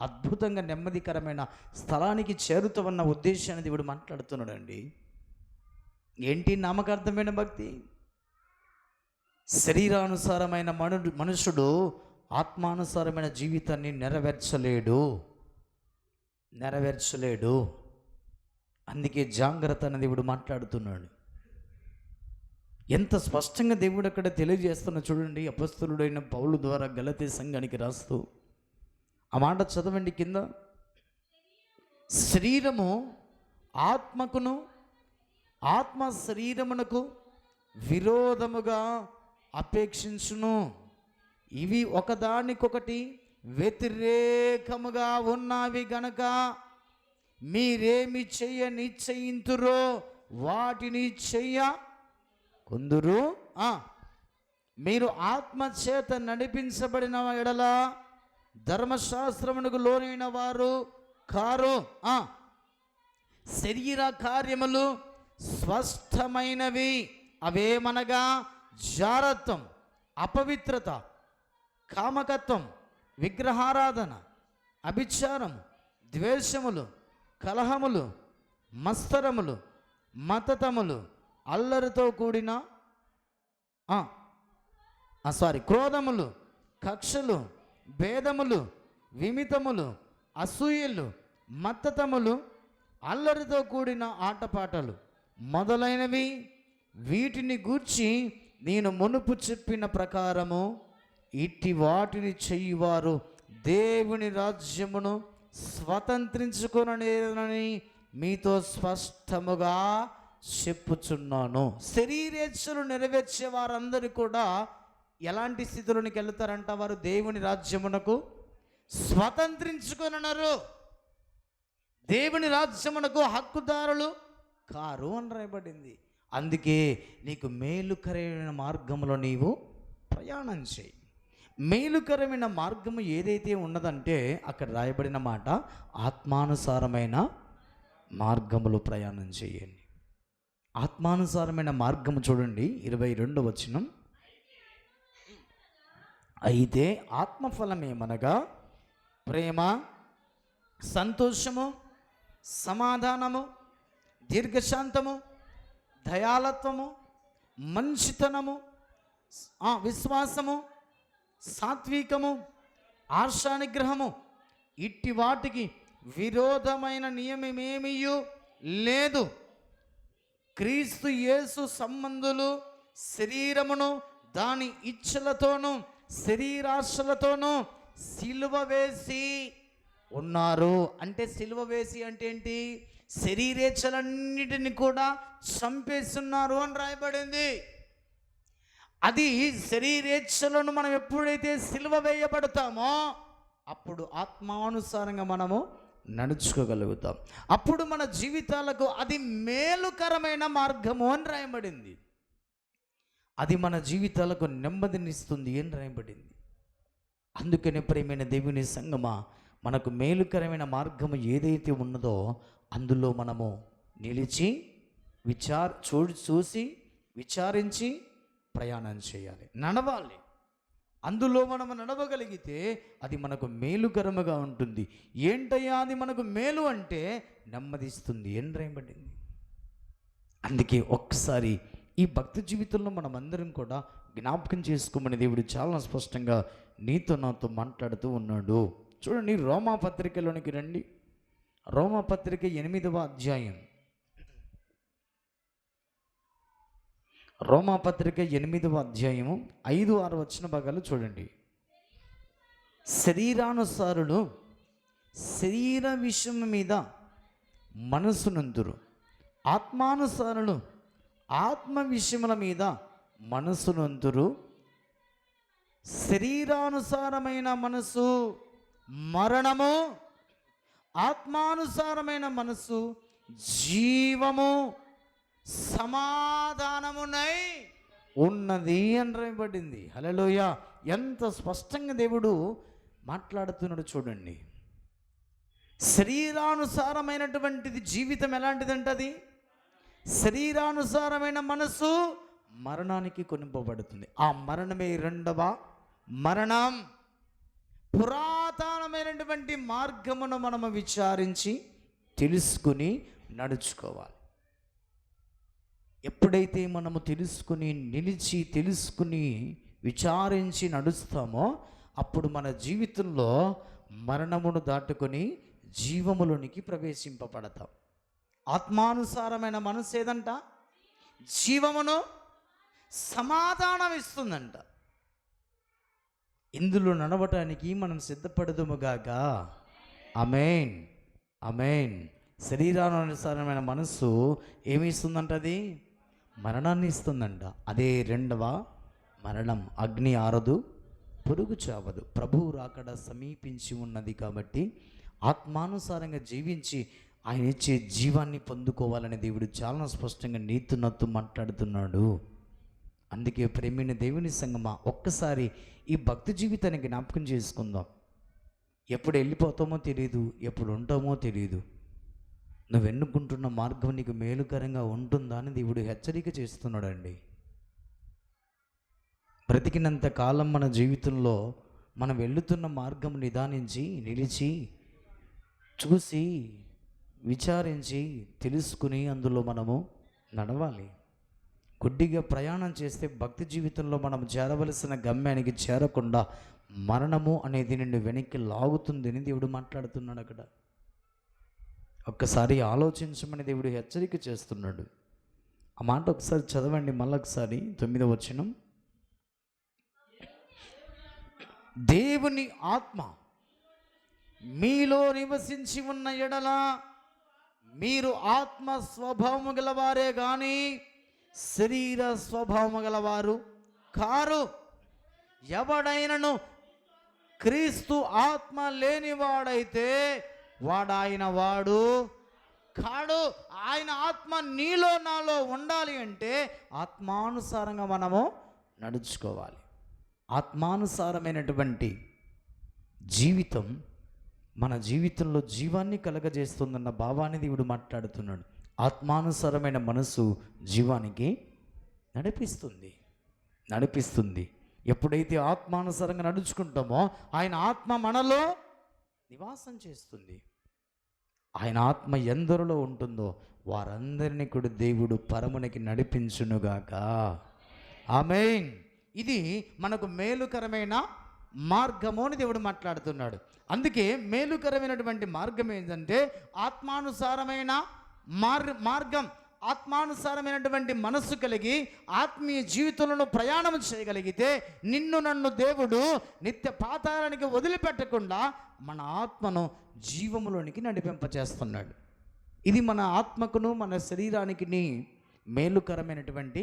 అద్భుతంగా నెమ్మదికరమైన స్థలానికి చేరుతామన్న ఉద్దేశాన్ని దేవుడు మాట్లాడుతున్నాడు అండి. ఏంటి నామకార్థమైన భక్తి? శరీరానుసారమైన మనుషుడు ఆత్మానుసారమైన జీవితాన్ని నెరవేర్చలేడు. అందుకే జాగ్రత్త అని దేవుడు మాట్లాడుతున్నాడు. ఎంత స్పష్టంగా దేవుడు అక్కడ తెలియజేస్తున్నా చూడండి. అపొస్తలుడైన పౌలు ద్వారా గలతీ సంఘానికి రాస్తూ ఆ మాట చదవండి కింద. శరీరము ఆత్మకును, ఆత్మ శరీరమునకు విరోధముగా అపేక్షించును, ఇవి ఒకదానికొకటి వ్యతిరేకముగా ఉన్నవి గనక మీరేమి చెయ్య నిశ్చయింతురో వాటిని చెయ్య కొందరు. మీరు ఆత్మచేత నడిపించబడిన ఎడల ధర్మశాస్త్రమునకు లోనైన వారు కారు. శరీర కార్యములు స్పష్టమైనవి, అవేమనగా జారత్వం, అపవిత్రత, కామకత్వం, విగ్రహారాధన, అభిచారము, ద్వేషములు, కలహములు, మత్సరములు, మతతములు, అల్లరితో కూడిన క్రోధములు, కక్షలు, భేదములు, విమితములు, అసూయలు, మత్తతములు, అల్లరితో కూడిన ఆటపాటలు మొదలైనవి. వీటిని గూర్చి నేను మునుపు చెప్పిన ప్రకారము ఇట్టి వాటిని చెయ్యువారు దేవుని రాజ్యమును స్వతంత్రించుకొనలేరని మీతో స్పష్టముగా చెప్పుచున్నాను. శరీరేచ్ఛలు నెరవేర్చే వారందరూ కూడా ఎలాంటి స్థితిలోనికి వెళ్తారంట? వారు దేవుని రాజ్యమునకు స్వతంత్రించుకొనరు, దేవుని రాజ్యమునకు హక్కుదారులు కారు అని రాయబడింది. అందుకే నీకు మేలుకరమైన మార్గంలో నీవు ప్రయాణం చేయి. మేలుకరమైన మార్గము ఏదైతే ఉన్నదంటే అక్కడ రాయబడిన మాట ఆత్మానుసారమైన మార్గములో ప్రయాణం చేయండి. ఆత్మానుసారమైన మార్గము చూడండి 22వ వచనం. అయితే ఆత్మఫలమేమనగా ప్రేమ, సంతోషము, సమాధానము, దీర్ఘశాంతము, దయాళత్వము, మంచితనము, విశ్వాసము, సాత్వికము, ఆశానిగ్రహము, ఇట్టి వాటికి విరోధమైన నియమమేమీయూ లేదు. క్రీస్తు యేసు సంబంధులు శరీరమును దాని ఇచ్చలతోనూ శరీరాశలతోనూ సిలువ వేసి ఉన్నారు. అంటే సిలువ వేసి అంటే ఏంటి? శరీరేచ్ఛలన్నిటిని కూడా చంపేస్తున్నారు అని రాయబడింది. అది శరీరేచ్ఛలను మనం ఎప్పుడైతే సిలువ వేయబడతామో అప్పుడు ఆత్మానుసారంగా మనము నడుచుకోగలుగుతాం. అప్పుడు మన జీవితాలకు అది మేలుకరమైన మార్గము అని రాయబడింది. అది మన జీవితాలకు నెమ్మదినిస్తుంది అని రాయబడింది. అందుకనే ప్రియమైన దేవుని సంగమా, మనకు మేలుకరమైన మార్గము ఏదైతే ఉన్నదో అందులో మనము నిలిచి చూసి విచారించి ప్రయాణం చేయాలి, నడవాలి. అందులో మనము నడవగలిగితే అది మనకు మేలుకరముగా ఉంటుంది. ఏంటయ్యా అది మనకు మేలు అంటే నెమ్మదిస్తుంది అని రాయబడింది. అందుకే ఒక్కసారి ఈ భక్తి జీవితంలో మనం అందరం కూడా జ్ఞాపకం చేసుకోమని దేవుడు చాలా స్పష్టంగా నీతో నాతో మాట్లాడుతూ ఉన్నాడు. చూడండి, రోమాపత్రికలోనికి రండి. రోమాపత్రిక 8వ అధ్యాయం. రోమాపత్రిక 8వ అధ్యాయము 5-6 వచ్చిన భాగాలు చూడండి. శరీరానుసారులు శరీర విషయం మీద మనసునందురు, ఆత్మానుసారులు ఆత్మ విషయముల మీద మనసునందురు. శరీరానుసారమైన మనసు మరణము, ఆత్మానుసారమైన మనసు జీవము సమాధానమునై ఉన్నది అని రాయబడింది. హల్లెలూయా! ఎంత స్పష్టంగా దేవుడు మాట్లాడుతున్నాడు చూడండి. శరీరానుసారమైనటువంటిది జీవితం ఎలాంటిదంటది? శరీరానుసారమైన మనసు మరణానికి కొనిపోబడుతుంది. ఆ మరణమే రెండవ మరణం. పురాతనమైనటువంటి మార్గమును మనము విచారించి తెలుసుకుని నడుచుకోవాలి. ఎప్పుడైతే మనము తెలుసుకుని నిలిచి తెలుసుకుని విచారించి నడుస్తామో అప్పుడు మన జీవితంలో మరణమును దాటుకొని జీవములోనికి ప్రవేశింపబడతాం. ఆత్మానుసారమైన మనసు ఏదంట? జీవమును సమాధానం ఇస్తుందంట. ఇందులో నడవటానికి మనం సిద్ధపడదుముగాక. ఆమేన్, ఆమేన్. శరీరానుసారమైన మనస్సు ఏమి ఇస్తుందంట? అది మరణాన్ని ఇస్తుందంట. అదే రెండవ మరణం. అగ్ని ఆరదు, పురుగు చావదు. ప్రభువు రాకడ సమీపించి ఉన్నది కాబట్టి ఆత్మానుసారంగా జీవించి ఆయన ఇచ్చే జీవాన్ని పొందుకోవాలని దేవుడు చాలా స్పష్టంగా నీతునత్తు మాట్లాడుతున్నాడు. అందుకే ప్రేమైన దేవుని సంగమా, ఒక్కసారి ఈ భక్తి జీవితాన్ని జ్ఞాపకం చేసుకుందాం. ఎప్పుడు వెళ్ళిపోతామో తెలియదు, ఎప్పుడు ఉంటామో తెలియదు. నువ్వు ఎన్నుకుంటున్న మార్గం నీకు మేలుకరంగా ఉంటుందా అని దేవుడు హెచ్చరిక చేస్తున్నాడండి. బ్రతికినంత కాలం మన జీవితంలో మనం వెళుతున్న మార్గం నిదానించి నిలిచి చూసి విచారించి తెలుసుకుని అందులో మనము నడవాలి. గుడ్డిగా ప్రయాణం చేస్తే భక్తి జీవితంలో మనం చేరవలసిన గమ్యానికి చేరకుండా మరణము అనేది నిన్ను వెనక్కి లాగుతుందని దేవుడు మాట్లాడుతున్నాడు అక్కడ. ఒక్కసారి ఆలోచించమని దేవుడు హెచ్చరిక చేస్తున్నాడు. ఆ మాట ఒకసారి చదవండి మళ్ళొకసారి. 9వ వచనం. దేవుని ఆత్మ మీలో నివసించి ఉన్న ఎడల మీరు ఆత్మ స్వభావము గలవారే గాని శరీర స్వభావము గలవారు కారు. ఎవడైనను క్రీస్తు ఆత్మ లేనివాడైతే వాడాయన వాడు కాడు. ఆయన ఆత్మ నీలో నాలో ఉండాలి అంటే ఆత్మానుసారంగా మనము నడుచుకోవాలి. ఆత్మానుసారమైనటువంటి జీవితం మన జీవితంలో జీవాన్ని కలగజేస్తుందన్న భావాన్ని దేవుడు మాట్లాడుతున్నాడు. ఆత్మానుసారమైన మనసు జీవానికి నడిపిస్తుంది. ఎప్పుడైతే ఆత్మానుసారంగా నడుచుకుంటామో ఆయన ఆత్మ మనలో నివాసం చేస్తుంది. ఆయన ఆత్మ ఎందరిలో ఉంటుందో వారందరినీ కూడా దేవుడు పరమునికి నడిపించునుగాక. ఆమేన్. ఇది మనకు మేలుకరమైన మార్గము అని దేవుడు మాట్లాడుతున్నాడు. అందుకే మేలుకరమైనటువంటి మార్గం ఏంటంటే ఆత్మానుసారమైన మార్గం. ఆత్మానుసారమైనటువంటి మనస్సు కలిగి ఆత్మీయ జీవితంలో ప్రయాణం చేయగలిగితే నిన్ను నన్ను దేవుడు నిత్య పాతాళానికి వదిలిపెట్టకుండా మన ఆత్మను జీవములోనికి నడిపింపచేస్తున్నాడు. ఇది మన ఆత్మకును మన శరీరానికి మేలుకరమైనటువంటి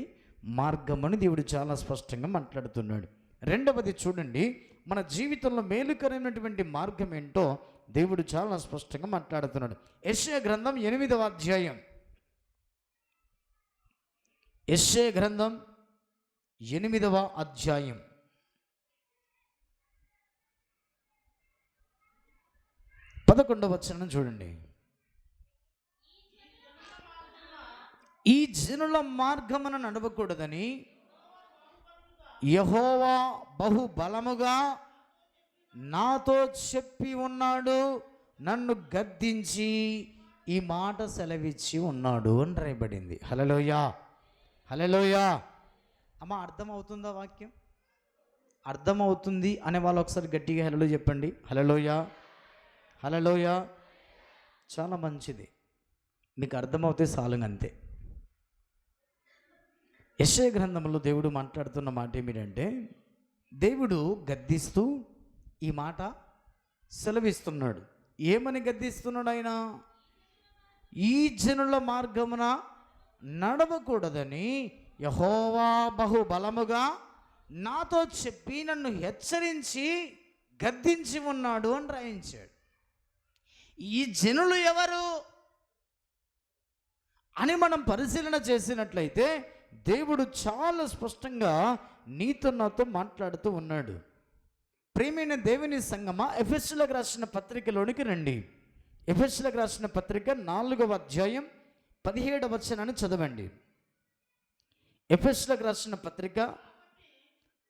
మార్గం అని దేవుడు చాలా స్పష్టంగా మాట్లాడుతున్నాడు. రెండవది చూడండి, మన జీవితంలో మేలుకరమైనటువంటి మార్గం ఏంటో దేవుడు చాలా స్పష్టంగా మాట్లాడుతున్నాడు. యెషయా గ్రంథం 8వ అధ్యాయం, యెషయా గ్రంథం 8వ అధ్యాయం 11వ వచనం చూడండి. ఈ జనుల మార్గమున నడవకూడదని యెహోవా బహు బలముగా నాతో చెప్పి ఉన్నాడు, నన్ను గద్దించి ఈ మాట సెలవిచ్చి ఉన్నాడు అని రాయబడింది. హల్లెలూయా, హల్లెలూయా. అమ్మ, అర్థమవుతుందా వాక్యం? అర్థమవుతుంది అనే వాళ్ళు ఒకసారి గట్టిగా హల్లెలూయా చెప్పండి. హల్లెలూయా, హల్లెలూయా. చాలా మంచిది, మీకు అర్థమవుతే చాలు, అంతే. యెషయా గ్రంథంలో దేవుడు మాట్లాడుతున్న మాట ఏమిటంటే, దేవుడు గద్దిస్తూ ఈ మాట సెలవిస్తున్నాడు. ఏమని గద్దిస్తున్నాడు ఆయన? ఈ జనుల మార్గమున నడవకూడదని యెహోవా బహు బలముగా నాతో చెప్పి నన్ను హెచ్చరించి గద్దించి ఉన్నాడు అని రాయించాడు. ఈ జనులు ఎవరు అని మనం పరిశీలన చేసినట్లయితే దేవుడు చాలా స్పష్టంగా నీతో నాతో మాట్లాడుతూ ఉన్నాడు. ప్రియమైన దేవుని సంగమా, ఎఫెసీయులకు రాసిన పత్రికలోనికి రండి. ఎఫెసీయులకు రాసిన పత్రిక 4వ అధ్యాయం 17వ వచనాన్ని చదవండి. ఎఫెసీయులకు రాసిన పత్రిక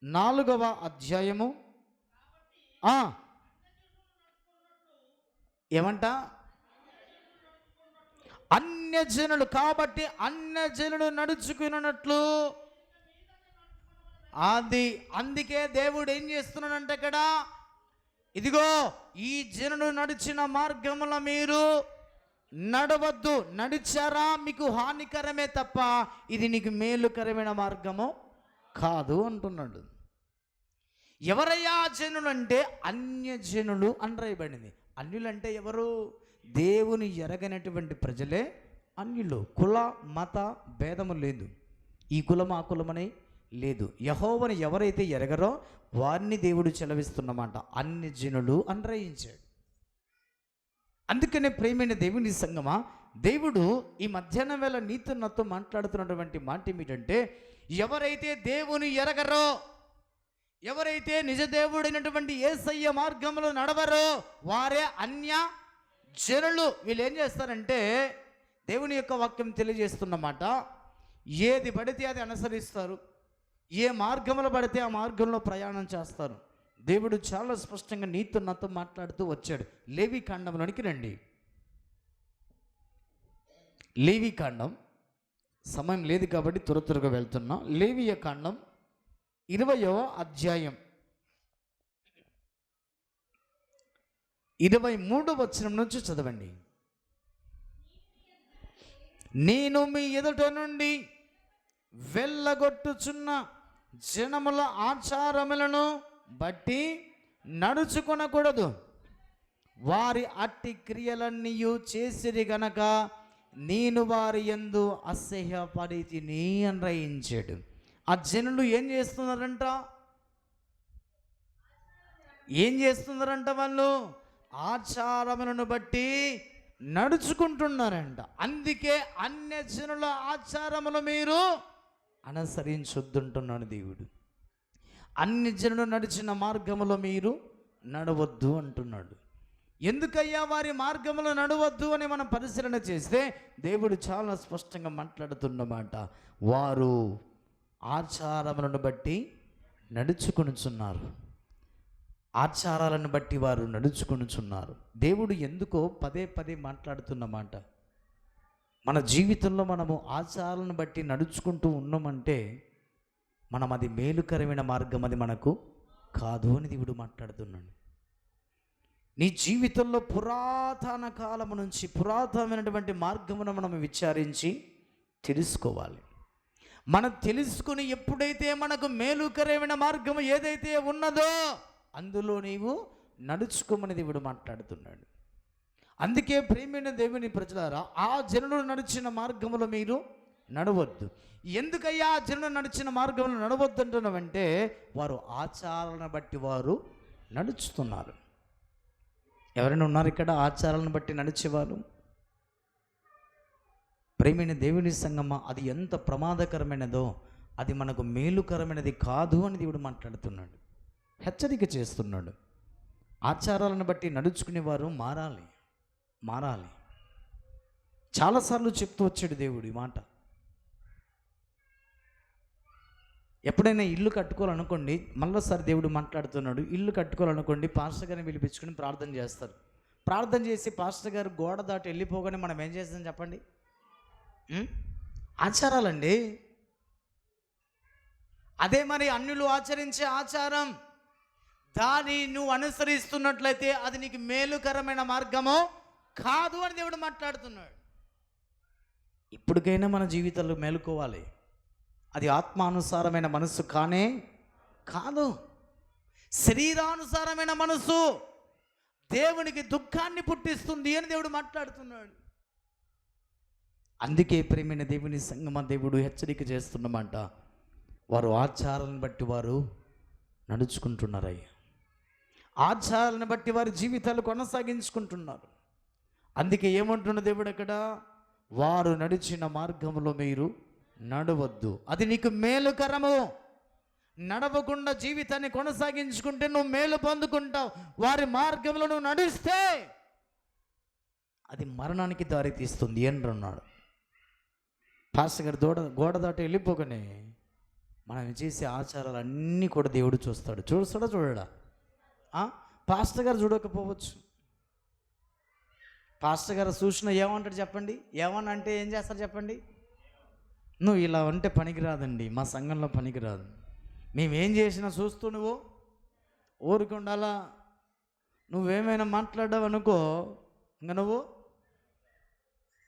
4వ అధ్యాయము ఏమంట? అన్యజనులు, కాబట్టి అన్యజనులు నడుచుకున్నట్లు. అందుకే దేవుడు ఏం చేస్తున్నాడంటే ఇక్కడ, ఇదిగో ఈ జనులు నడిచిన మార్గములో మీరు నడవద్దు. నడిచారా మీకు హానికరమే తప్ప ఇది నీకు మేలుకరమైన మార్గము కాదు అంటున్నాడు. ఎవరయ్యా జనులు అంటే అన్యజనులు అని రాయబడింది. అన్యులంటే ఎవరు? దేవుని ఎరగనటువంటి ప్రజలే అన్యులు. కుల మత భేదము లేదు, ఈ కులం ఆ కులమని లేదు. యెహోవాను ఎవరైతే ఎరగరో వారిని దేవుడు చెలవిస్తున్నమాట అన్యజనులు అని రాయించాడు. అందుకనే ప్రేమైన దేవుని సంగమా, దేవుడు ఈ మధ్యాహ్నం వేళ నీతో నాతో మాట్లాడుతున్నటువంటి మాట ఏమిటంటే, ఎవరైతే దేవుని ఎరగరో, ఎవరైతే నిజ దేవుడైనటువంటి యేసయ్య మార్గంలో నడవరో వారే అన్య జనులు. వీళ్ళు ఏం చేస్తారంటే, దేవుని యొక్క వాక్యం తెలియజేస్తున్నమాట, ఏది పడితే అది అనుసరిస్తారు, ఏ మార్గంలో పడితే ఆ మార్గంలో ప్రయాణం చేస్తారు. దేవుడు చాలా స్పష్టంగా నీతో నాతో మాట్లాడుతూ వచ్చాడు. లేవి కాండంలోనికి రండి. లేవి కాండం, సమయం లేదు కాబట్టి త్వరగా వెళ్తున్నా. లేవియ కాండం 20వ అధ్యాయం 23వ వచనం నుంచి చదవండి. నేను మీ ఎదుట నుండి వెళ్ళగొట్టుచున్న జనముల ఆచారములను బట్టి నడుచుకొనకూడదు, వారి అట్టి క్రియలన్నీ చేసిరి గనక నేను వారి యందు అసహ్యపడితిని అని రాయించాడు. ఆ జనులు ఏం చేస్తున్నారంట? వాళ్ళు ఆచారములను బట్టి నడుచుకుంటున్నారంట. అందుకే అన్య జనుల ఆచారములు మీరు అనుసరించొద్దుంటున్నాడు దేవుడు. అన్ని జనులు నడిచిన మార్గములో మీరు నడవద్దు అంటున్నాడు. ఎందుకయ్యా వారి మార్గములో నడవద్దు అని మనం పరిశీలన చేస్తే దేవుడు చాలా స్పష్టంగా మాట్లాడుతున్నమాట. వారు ఆచారములను బట్టి నడుచుకొనుచున్నారు, ఆచారాలను బట్టి వారు నడుచుకొనుచున్నారు. దేవుడు ఎందుకో పదే పదే మాట్లాడుతున్నమాట. మన జీవితంలో మనము ఆచారాలను బట్టి నడుచుకుంటూ ఉన్నామంటే మనం అది మేలుకరమైన మార్గం, అది మనకు కాదు అని దేవుడు మాట్లాడుతున్నాడు. నీ జీవితంలో పురాతన కాలము నుంచి పురాతనమైనటువంటి మార్గమును మనం విచారించి తెలుసుకోవాలి. మనం తెలుసుకుని ఎప్పుడైతే మనకు మేలుకరమైన మార్గం ఏదైతే ఉన్నదో అందులో నీవు నడుచుకోమని దేవుడు మాట్లాడుతున్నాడు. అందుకే ప్రియమైన దేవుని ప్రజలారా, ఆ జనులు నడిచిన మార్గంలో మీరు నడవద్దు. ఎందుకయ్యా ఆ జనులు నడిచిన మార్గంలో నడవద్దు అంటున్నామంటే, వారు ఆచారాలను బట్టి వారు నడుచుతున్నారు. ఎవరైనా ఉన్నారు ఇక్కడ ఆచారాలను బట్టి నడిచేవారు? ప్రియమైన దేవుని సంగమా, అది ఎంత ప్రమాదకరమైనదో, అది మనకు మేలుకరమైనది కాదు అని దేవుడు మాట్లాడుతున్నాడు, హెచ్చరిక చేస్తున్నాడు. ఆచారాలను బట్టి నడుచుకునేవారు మారాలి. చాలాసార్లు చెప్తూ వచ్చాడు దేవుడు ఈ మాట. ఎప్పుడైనా ఇల్లు కట్టుకోవాలనుకోండి, మళ్ళీసారి దేవుడు మాట్లాడుతున్నాడు. ఇల్లు కట్టుకోవాలనుకోండి, పాస్టర్ గారిని పిలిపించుకుని ప్రార్థన చేస్తారు. ప్రార్థన చేసి పాస్టర్ గారు గోడ దాటి వెళ్ళిపోగానే మనం ఏం చేస్తాం చెప్పండి? ఆచారాలండి. అదే మరి అన్యులు ఆచరించే ఆచారం, దాన్ని నువ్వు అనుసరిస్తున్నట్లయితే అది నీకు మేలుకరమైన మార్గమో కాదు అని దేవుడు మాట్లాడుతున్నాడు. ఇప్పటికైనా మన జీవితాల్లో మేలుకోవాలి. అది ఆత్మానుసారమైన మనస్సు కానే కాదు, శరీరానుసారమైన మనస్సు దేవునికి దుఃఖాన్ని పుట్టిస్తుంది అని దేవుడు మాట్లాడుతున్నాడు. అందుకే ప్రియమైన దేవుని సంగమా, దేవుడు హెచ్చరిక చేస్తున్నమాట, వారు ఆచారాలను బట్టి వారు నడుచుకుంటున్నారయ్యా. ఆచారాలను బట్టి వారి జీవితాలు కొనసాగించుకుంటున్నారు. అందుకే ఏమంటున్న దేవుడు అక్కడ, వారు నడిచిన మార్గంలో మీరు నడవద్దు, అది నీకు మేలుకరము. నడవకుండా జీవితాన్ని కొనసాగించుకుంటే నువ్వు మేలు పొందుకుంటావు. వారి మార్గంలో నువ్వు నడిస్తే అది మరణానికి దారి తీస్తుంది అని అన్నాడు. పాస్టర్ గారు గోడ దాటి వెళ్ళిపోగానే మనం చేసే ఆచారాలన్నీ కూడా దేవుడు చూస్తాడా? పాస్టర్ గారు చూడకపోవచ్చు. పాస్టర్ గారు చూసినా ఏమంటాడు చెప్పండి? ఏమన్నా అంటే ఏం చేస్తారు చెప్పండి? నువ్వు ఇలా అంటే పనికిరాదండి, మా సంఘంలో పనికిరాదు, మేమేం చేసినా చూస్తూ నువ్వు ఊరుకుండాలా. నువ్వేమైనా మాట్లాడావు అనుకో, ఇంకా నువ్వు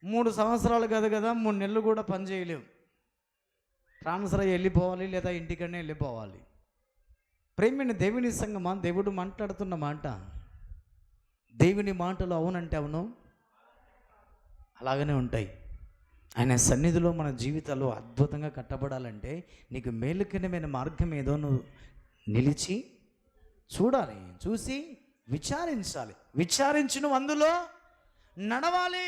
3 సంవత్సరాలు కాదు కదా, 3 నెలలు కూడా పని చేయలేవు. ట్రాన్స్ఫర్ అయ్యి వెళ్ళిపోవాలి, లేదా ఇంటికనే వెళ్ళిపోవాలి. ప్రేమైన దేవుని సంగమా, దేవుడు మాట్లాడుతున్న మాట, దేవుని మాటలు అవునంటే అవును, అలాగనే ఉంటాయి. ఆయన సన్నిధిలో మన జీవితాలు అద్భుతంగా కట్టబడాలంటే నీకు మేలుకరమైన మార్గం ఏదో నువ్వు నిలిచి చూడాలి, చూసి విచారించి నువ్వు అందులో నడవాలి.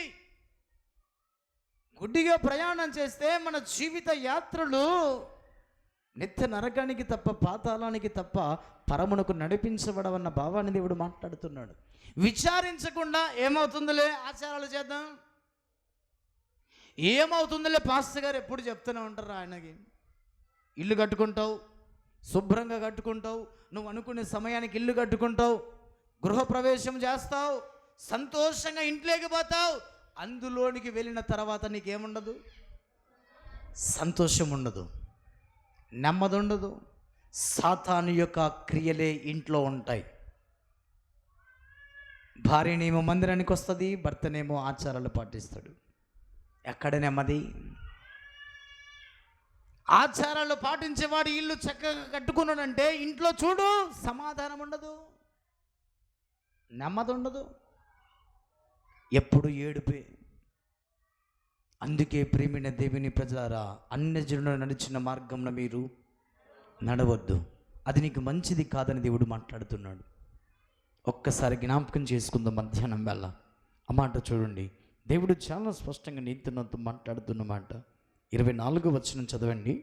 గుడ్డిగా ప్రయాణం చేస్తే మన జీవిత యాత్రలు నిత్య నరకానికి తప్ప, పాతాళానికి తప్ప పరమునకు నడిపించబడవన్న భావాన్ని దేవుడు మాట్లాడుతున్నాడు. విచారించకుండా ఏమవుతుందిలే ఆచారాలు చేద్దాం, ఏమవుతుందిలే పాస్టర్ గారు ఎప్పుడు చెప్తూనే ఉంటారు ఆయనకి. ఇల్లు కట్టుకుంటావు, శుభ్రంగా కట్టుకుంటావు, నువ్వు అనుకునే సమయానికి ఇల్లు కట్టుకుంటావు, గృహప్రవేశం చేస్తావు, సంతోషంగా ఇంట్లోకి పోతావు. అందులోనికి వెళ్ళిన తర్వాత నీకేముండదు? సంతోషం ఉండదు, నెమ్మది ఉండదు. సాతాను యొక్క క్రియలే ఇంట్లో ఉంటాయి. భార్యనేమో మందిరానికి వస్తుంది, భర్తనేమో ఆచారాలు పాటిస్తాడు. ఎక్కడ నెమ్మది? ఆచారాలు పాటించేవాడు ఇల్లు చక్కగా కట్టుకున్నాడంటే ఇంట్లో చూడు సమాధానం ఉండదు, నెమ్మది ఉండదు, ఎప్పుడు ఏడుపే. అందుకే ప్రియమైన దేవుని ప్రజలారా, అన్యజనులు నడిచిన మార్గంలో మీరు నడవద్దు, అది నీకు మంచిది కాదని దేవుడు మాట్లాడుతున్నాడు. ఒక్కసారి జ్ఞాపకం చేసుకుందాం మధ్యాహ్నం వేళ. ఆ మాట చూడండి, దేవుడు చాలా స్పష్టంగా నీతితో మాట్లాడుతున్న మాట. 24వ వచనం చదవండి.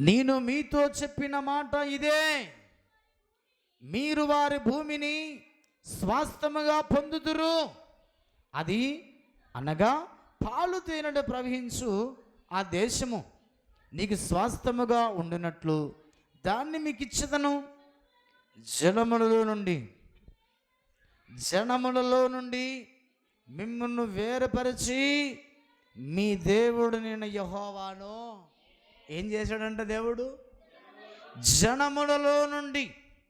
నేను మీతో చెప్పిన మాట ఇదే, మీరు వారి భూమిని స్వాస్థ్యముగా పొందుదురు, అది అనగా పాలు తేనెలు ప్రవహించు ఆ దేశము నీకు స్వాస్థ్యముగా ఉండినట్లు దాన్ని మీకు ఇచ్చేదను. జనములలో నుండి మిమ్మల్ని వేరుపరిచి మీ దేవుడు నేను యెహోవాను. ఏం చేశాడంట దేవుడు? జనములలో నుండి,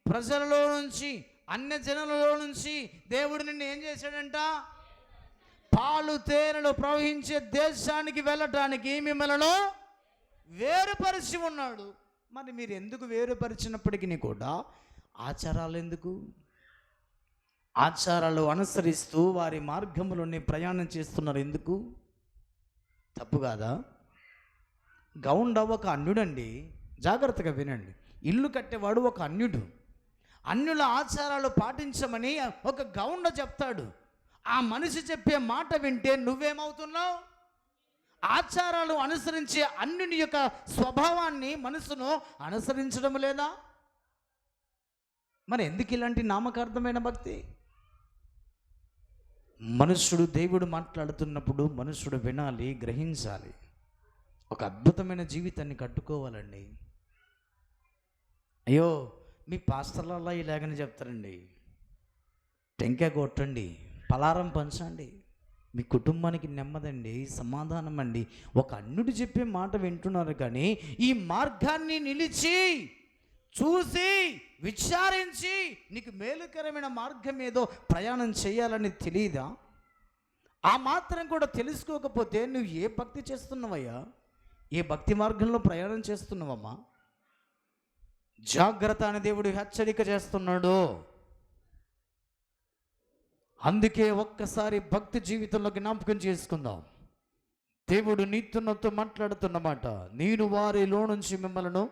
ప్రజలలో నుంచి, అన్య జనులలో నుంచి దేవుడు నిన్ను ఏం చేశాడంట? పాలు తేనెలు ప్రవహించే దేశానికి వెళ్ళటానికి మిమ్మల్ని వేరుపరిచి ఉన్నాడు. మరి మీరు ఎందుకు వేరుపరిచినప్పటికీ కూడా ఆచారాలు ఎందుకు? ఆచారాలు అనుసరిస్తూ వారి మార్గంలోనే ప్రయాణం చేస్తున్నారు. ఎందుకు? తప్పు కాదా? గౌండ ఒక అన్యుడండి. జాగ్రత్తగా వినండి. ఇల్లు కట్టేవాడు ఒక అన్యుడు. అన్యుల ఆచారాలు పాటించమని ఒక గౌండ చెప్తాడు. ఆ మనిషి చెప్పే మాట వింటే నువ్వేమవుతున్నావు? ఆచారాలు అనుసరించే అన్యుని యొక్క స్వభావాన్ని, మనసును అనుసరించడం లేదా? మరి ఎందుకు ఇలాంటి నామకార్థమైన భక్తి? మనుష్యుడు దేవుడు మాట్లాడుతున్నప్పుడు మనుష్యుడు వినాలి, గ్రహించాలి. ఒక అద్భుతమైన జీవితాన్ని కట్టుకోవాలండి. అయ్యో మీ పాస్టర్లలో ఇలాగని చెప్తారండి. టెంకాయ కొట్టండి, పలారం పంచండి, మీ కుటుంబానికి నెమ్మదండి, సమాధానం అండి. ఒక అన్యుడు చెప్పే మాట వింటున్నారు, కానీ ఈ మార్గాన్ని నిలిచి చూసి విచారించి నీకు మేలుకరమైన మార్గం ఏదో ప్రయాణం చేయాలని తెలియదా? ఆ మాత్రం కూడా తెలుసుకోకపోతే నువ్వు ఏ భక్తి చేస్తున్నావయ్యా? ఏ భక్తి మార్గంలో ప్రయాణం చేస్తున్నావమ్మా? జాగ్రత్త అని దేవుడు హెచ్చరిక చేస్తున్నాడు. అందుకే ఒక్కసారి భక్తి జీవితంలో జ్ఞాపకం చేసుకుందాం. దేవుడు నీతో మాట్లాడుతున్నమాట, నేను వారిలో నుంచి మిమ్మల్ని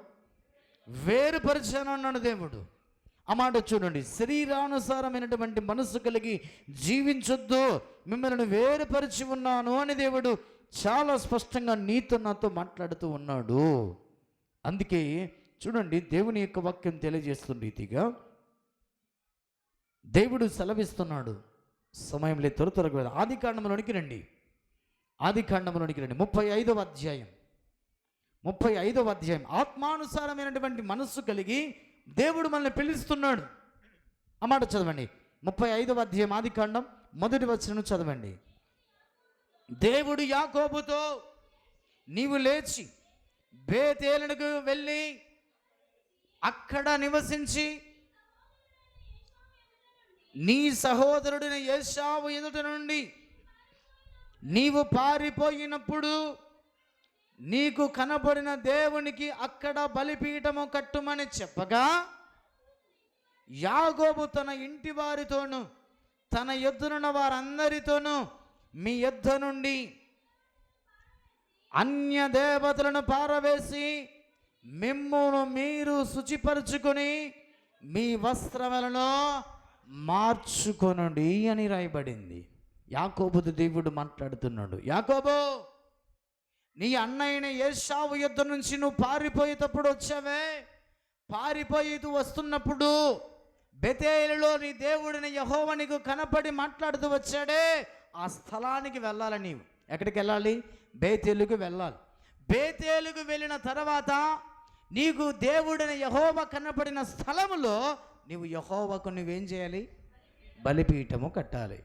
వేరుపరిచాను అన్నాడు దేవుడు. ఆ మాట చూడండి, శరీరానుసారమైనటువంటి మనసు కలిగి జీవించొద్దు, మిమ్మల్ని వేరుపరిచి ఉన్నాను అని దేవుడు చాలా స్పష్టంగా నాతో మాట్లాడుతూ ఉన్నాడు. అందుకే చూడండి, దేవుని యొక్క వాక్యం తెలియజేస్తున్న రీతిగా దేవుడు సెలవిస్తున్నాడు. సమయం లేదు, త్వరగా ఆదికాండంలోనికి రండి. 35వ అధ్యాయం. 35వ అధ్యాయం. ఆత్మానుసారమైనటువంటి మనస్సు కలిగి దేవుడు మనల్ని పిలుస్తున్నాడు. ఆ మాట చదవండి. 35వ అధ్యాయం ఆదికాండం 1వ వచనం చదవండి. దేవుడు యాకోబుతో, నీవు లేచి బేతేలునకు వెళ్ళి అక్కడ నివసించి నీ సహోదరుడిన ఏశావు ఎదుట నుండి నీవు పారిపోయినప్పుడు నీకు కనబడిన దేవునికి అక్కడ బలిపీఠము కట్టుమని చెప్పగా, యాకోబు తన ఇంటి వారితోనూ తన యొద్దనున్న వారందరితోనూ మీ యొద్ద నుండి అన్య దేవతలను పారవేసి మిమ్మును మీరు శుచిపరుచుకొని మీ వస్త్రములను మార్చుకొనుడి అని రాయబడింది. యాకోబుతో దేవుడు మాట్లాడుతున్నాడు. యాకోబు, నీ అన్నయ్యన ఏశావు యుద్ధ నుంచి నువ్వు పారిపోయేటప్పుడు వచ్చావే, పారిపోయి వస్తున్నప్పుడు బెతేలులో నీ దేవుడిని యెహోవా నీకు కనపడి మాట్లాడుతూ వచ్చాడే, ఆ స్థలానికి వెళ్ళాలి. నీవు ఎక్కడికి వెళ్ళాలి? బేతేలుకు వెళ్ళాలి. బేతేలుకు వెళ్ళిన తర్వాత నీకు దేవుడిని యెహోవా కనపడిన స్థలములో నీవు యెహోవాకు నువ్వేం చేయాలి? బలిపీఠము కట్టాలి.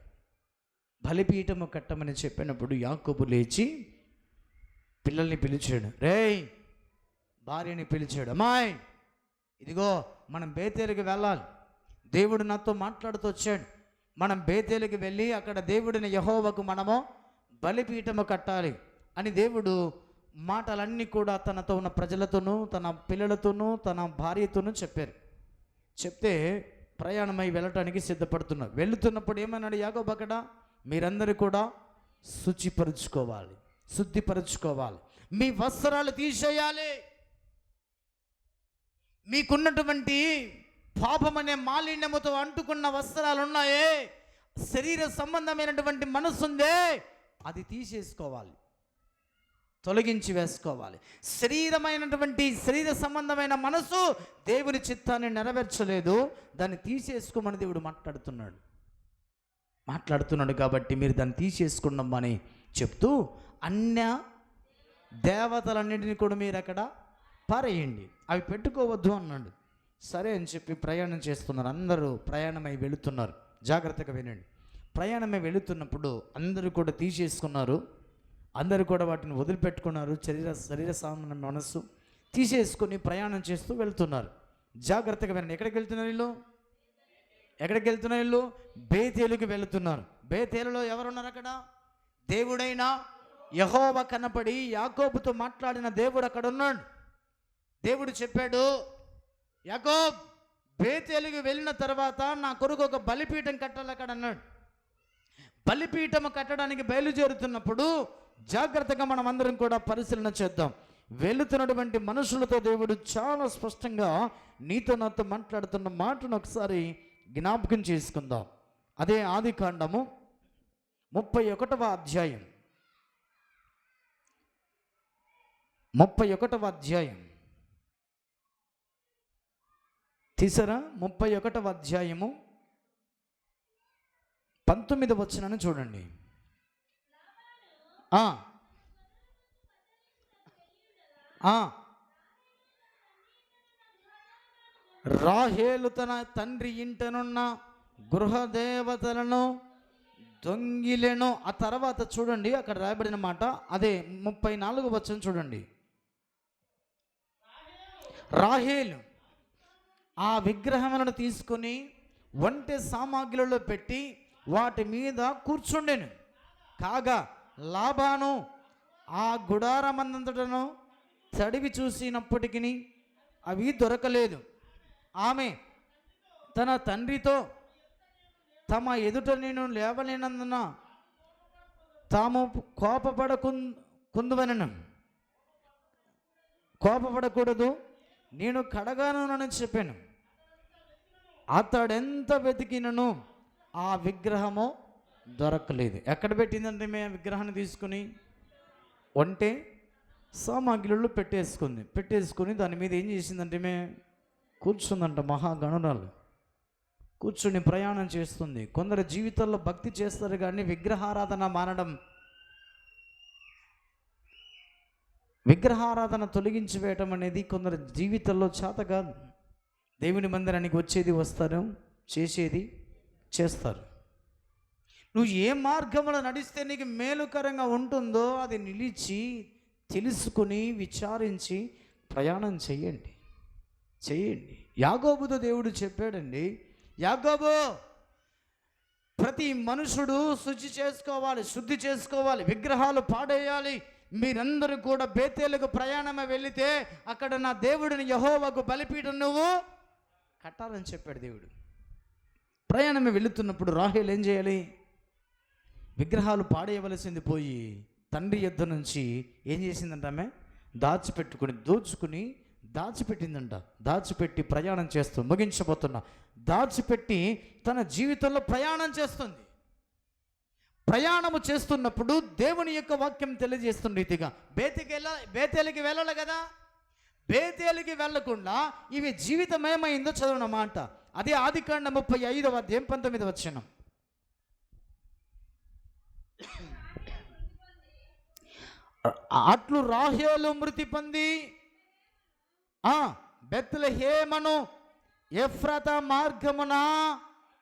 బలిపీఠము కట్టమని చెప్పినప్పుడు యాకోబు లేచి పిల్లల్ని పిలిచాడు. రేయ్, భార్యని పిలిచాడు. అమ్మాయి, ఇదిగో మనం బేతేలుకి వెళ్ళాలి. దేవుడు నాతో మాట్లాడుతూ వచ్చాడు. మనం బేతేలుకి వెళ్ళి అక్కడ దేవుడిని యెహోవాకు మనము బలిపీఠము కట్టాలి అని దేవుడు మాటలన్నీ కూడా తనతో ఉన్న ప్రజలతోనూ తన పిల్లలతోనూ తన భార్యతోనూ చెప్పారు. చెప్తే ప్రయాణమై వెళ్ళటానికి సిద్ధపడుతున్నారు. వెళుతున్నప్పుడు ఏమన్నాడు యాకోబు అక్కడ? మీరందరూ కూడా శుచిపరుచుకోవాలి, శుద్ధిపరుచుకోవాలి, మీ వస్త్రాలు తీసేయాలి. మీకున్నటువంటి పాపం అనే మాలిన్యముతో అంటుకున్న వస్త్రాలు ఉన్నాయే, శరీర సంబంధమైనటువంటి మనసు ఉందే, అది తీసేసుకోవాలి, తొలగించి వేసుకోవాలి. శరీర సంబంధమైన మనసు దేవుని చిత్తాన్ని నెరవేర్చలేదు, దాన్ని తీసేసుకోమని దేవుడు మాట్లాడుతున్నాడు. కాబట్టి మీరు దాన్ని తీసేసుకున్నామని చెప్తూ అన్య దేవతలన్నింటినీ కూడా మీరు అక్కడ పారేయండి, అవి పెట్టుకోవద్దు అన్నాడు. సరే అని చెప్పి ప్రయాణం చేస్తున్నారు. అందరూ ప్రయాణమై వెళుతున్నారు. జాగ్రత్తగా వినండి. ప్రయాణమై వెళుతున్నప్పుడు అందరూ కూడా తీసేసుకున్నారు. అందరూ కూడా వాటిని వదిలిపెట్టుకున్నారు. శరీర సామాన్య మనస్సు తీసేసుకొని ప్రయాణం చేస్తూ వెళ్తున్నారు. జాగ్రత్తగా వినండి. ఎక్కడికి వెళ్తున్నారు వీళ్ళు? బేతేలుకి వెళుతున్నారు. బేతేలులో ఎవరున్నారు? అక్కడ దేవుడైన యెహోవా కనపడి యాకోబుతో మాట్లాడిన దేవుడు అక్కడ ఉన్నాడు. దేవుడు చెప్పాడు, యాకోబ్, బేతేలుకి వెళ్ళిన తర్వాత నా కొరకు ఒక బలిపీఠం కట్టాలి అక్కడ అన్నాడు. బలిపీఠం కట్టడానికి బయలుదేరుతున్నప్పుడు జాగ్రత్తగా మనం అందరం కూడా పరిశీలన చేద్దాం. వెళుతున్నటువంటి మనుషులతో దేవుడు చాలా స్పష్టంగా నీతో నాతో మాట్లాడుతున్న మాటను ఒకసారి జ్ఞాపకం చేసుకుందాం. అదే ఆదికాండము 31వ అధ్యాయం. 31వ అధ్యాయం తీసారా? 31వ అధ్యాయము 19వ వచనాన్ని చూడండి. రాహేలు తన తండ్రి ఇంటనున్న గృహదేవతలను దొంగిలెను. ఆ తర్వాత చూడండి, అక్కడ రాయబడిన మాట అదే 34వ వచనం చూడండి. రాహేలు ఆ విగ్రహములను తీసుకుని వంటె సామాగ్రిలో పెట్టి వాటి మీద కూర్చుండెను. కాగా లాబాను ఆ గుడారమందంతటను తడివి చూసినప్పటికీ అవి దొరకలేదు. ఆమె తన తండ్రితో తమ ఎదుట నేను లేవలేనందున తాము కోపపడకూడదు, నేను కడగానని చెప్పాను. అతడెంత వెతికినను ఆ విగ్రహము దొరకలేదు. ఎక్కడ పెట్టిందంటే మేము విగ్రహాన్ని తీసుకుని వంటే సామాగ్రిలో పెట్టేసుకుని దాని మీద ఏం చేసిందంటే కూర్చుందంట. మహాగణురాలు కూర్చుని ప్రయాణం చేస్తుంది. కొందరు జీవితాల్లో భక్తి చేస్తారు కానీ విగ్రహారాధన మానడం, విగ్రహారాధన తొలగించి వేయటం అనేది కొందరు జీవితంలో చేత కాదు. దేవుని మందిరానికి వచ్చేది వస్తారు, చేసేది చేస్తారు. నువ్వు ఏ మార్గంలో నడిస్తే నీకు మేలుకరంగా ఉంటుందో అది నిలిచి తెలుసుకుని విచారించి ప్రయాణం చేయండి. యాకోబుతో దేవుడు చెప్పాడండి, యాకోబు ప్రతి మనుషుడు శుద్ధి చేసుకోవాలి, విగ్రహాలు పాడేయాలి. మీరందరూ కూడా బేతేలుకు ప్రయాణమే వెళితే అక్కడ నా దేవుడిని యెహోవాకు బలిపీఠం నువ్వు కట్టాలని చెప్పాడు దేవుడు. ప్రయాణమే వెళుతున్నప్పుడు రాహేలు ఏం చేయాలి? విగ్రహాలు పాడేయవలసింది పోయి తండ్రి యొద్ద నుంచి ఏం చేసిందంట? ఆమె దాచిపెట్టిందంట. దాచిపెట్టి ప్రయాణం చేస్తుంది. ముగించబోతున్నా. దాచిపెట్టి తన జీవితంలో ప్రయాణం చేస్తుంది. ప్రయాణము చేస్తున్నప్పుడు దేవుని యొక్క వాక్యం తెలియజేస్తున్న రీతిగా బేతేలుకి వెళ్ళాలి కదా. బేతేలుకి వెళ్ళకుండా ఇవి జీవితం ఏమైందో చదవనమాట. అదే ఆదికాండం 35వ అధ్యాయం 19వ వచనం. అట్లు రాహేలు మృతి పొంది బెత్లెహేమును ఎఫ్రాత మార్గమున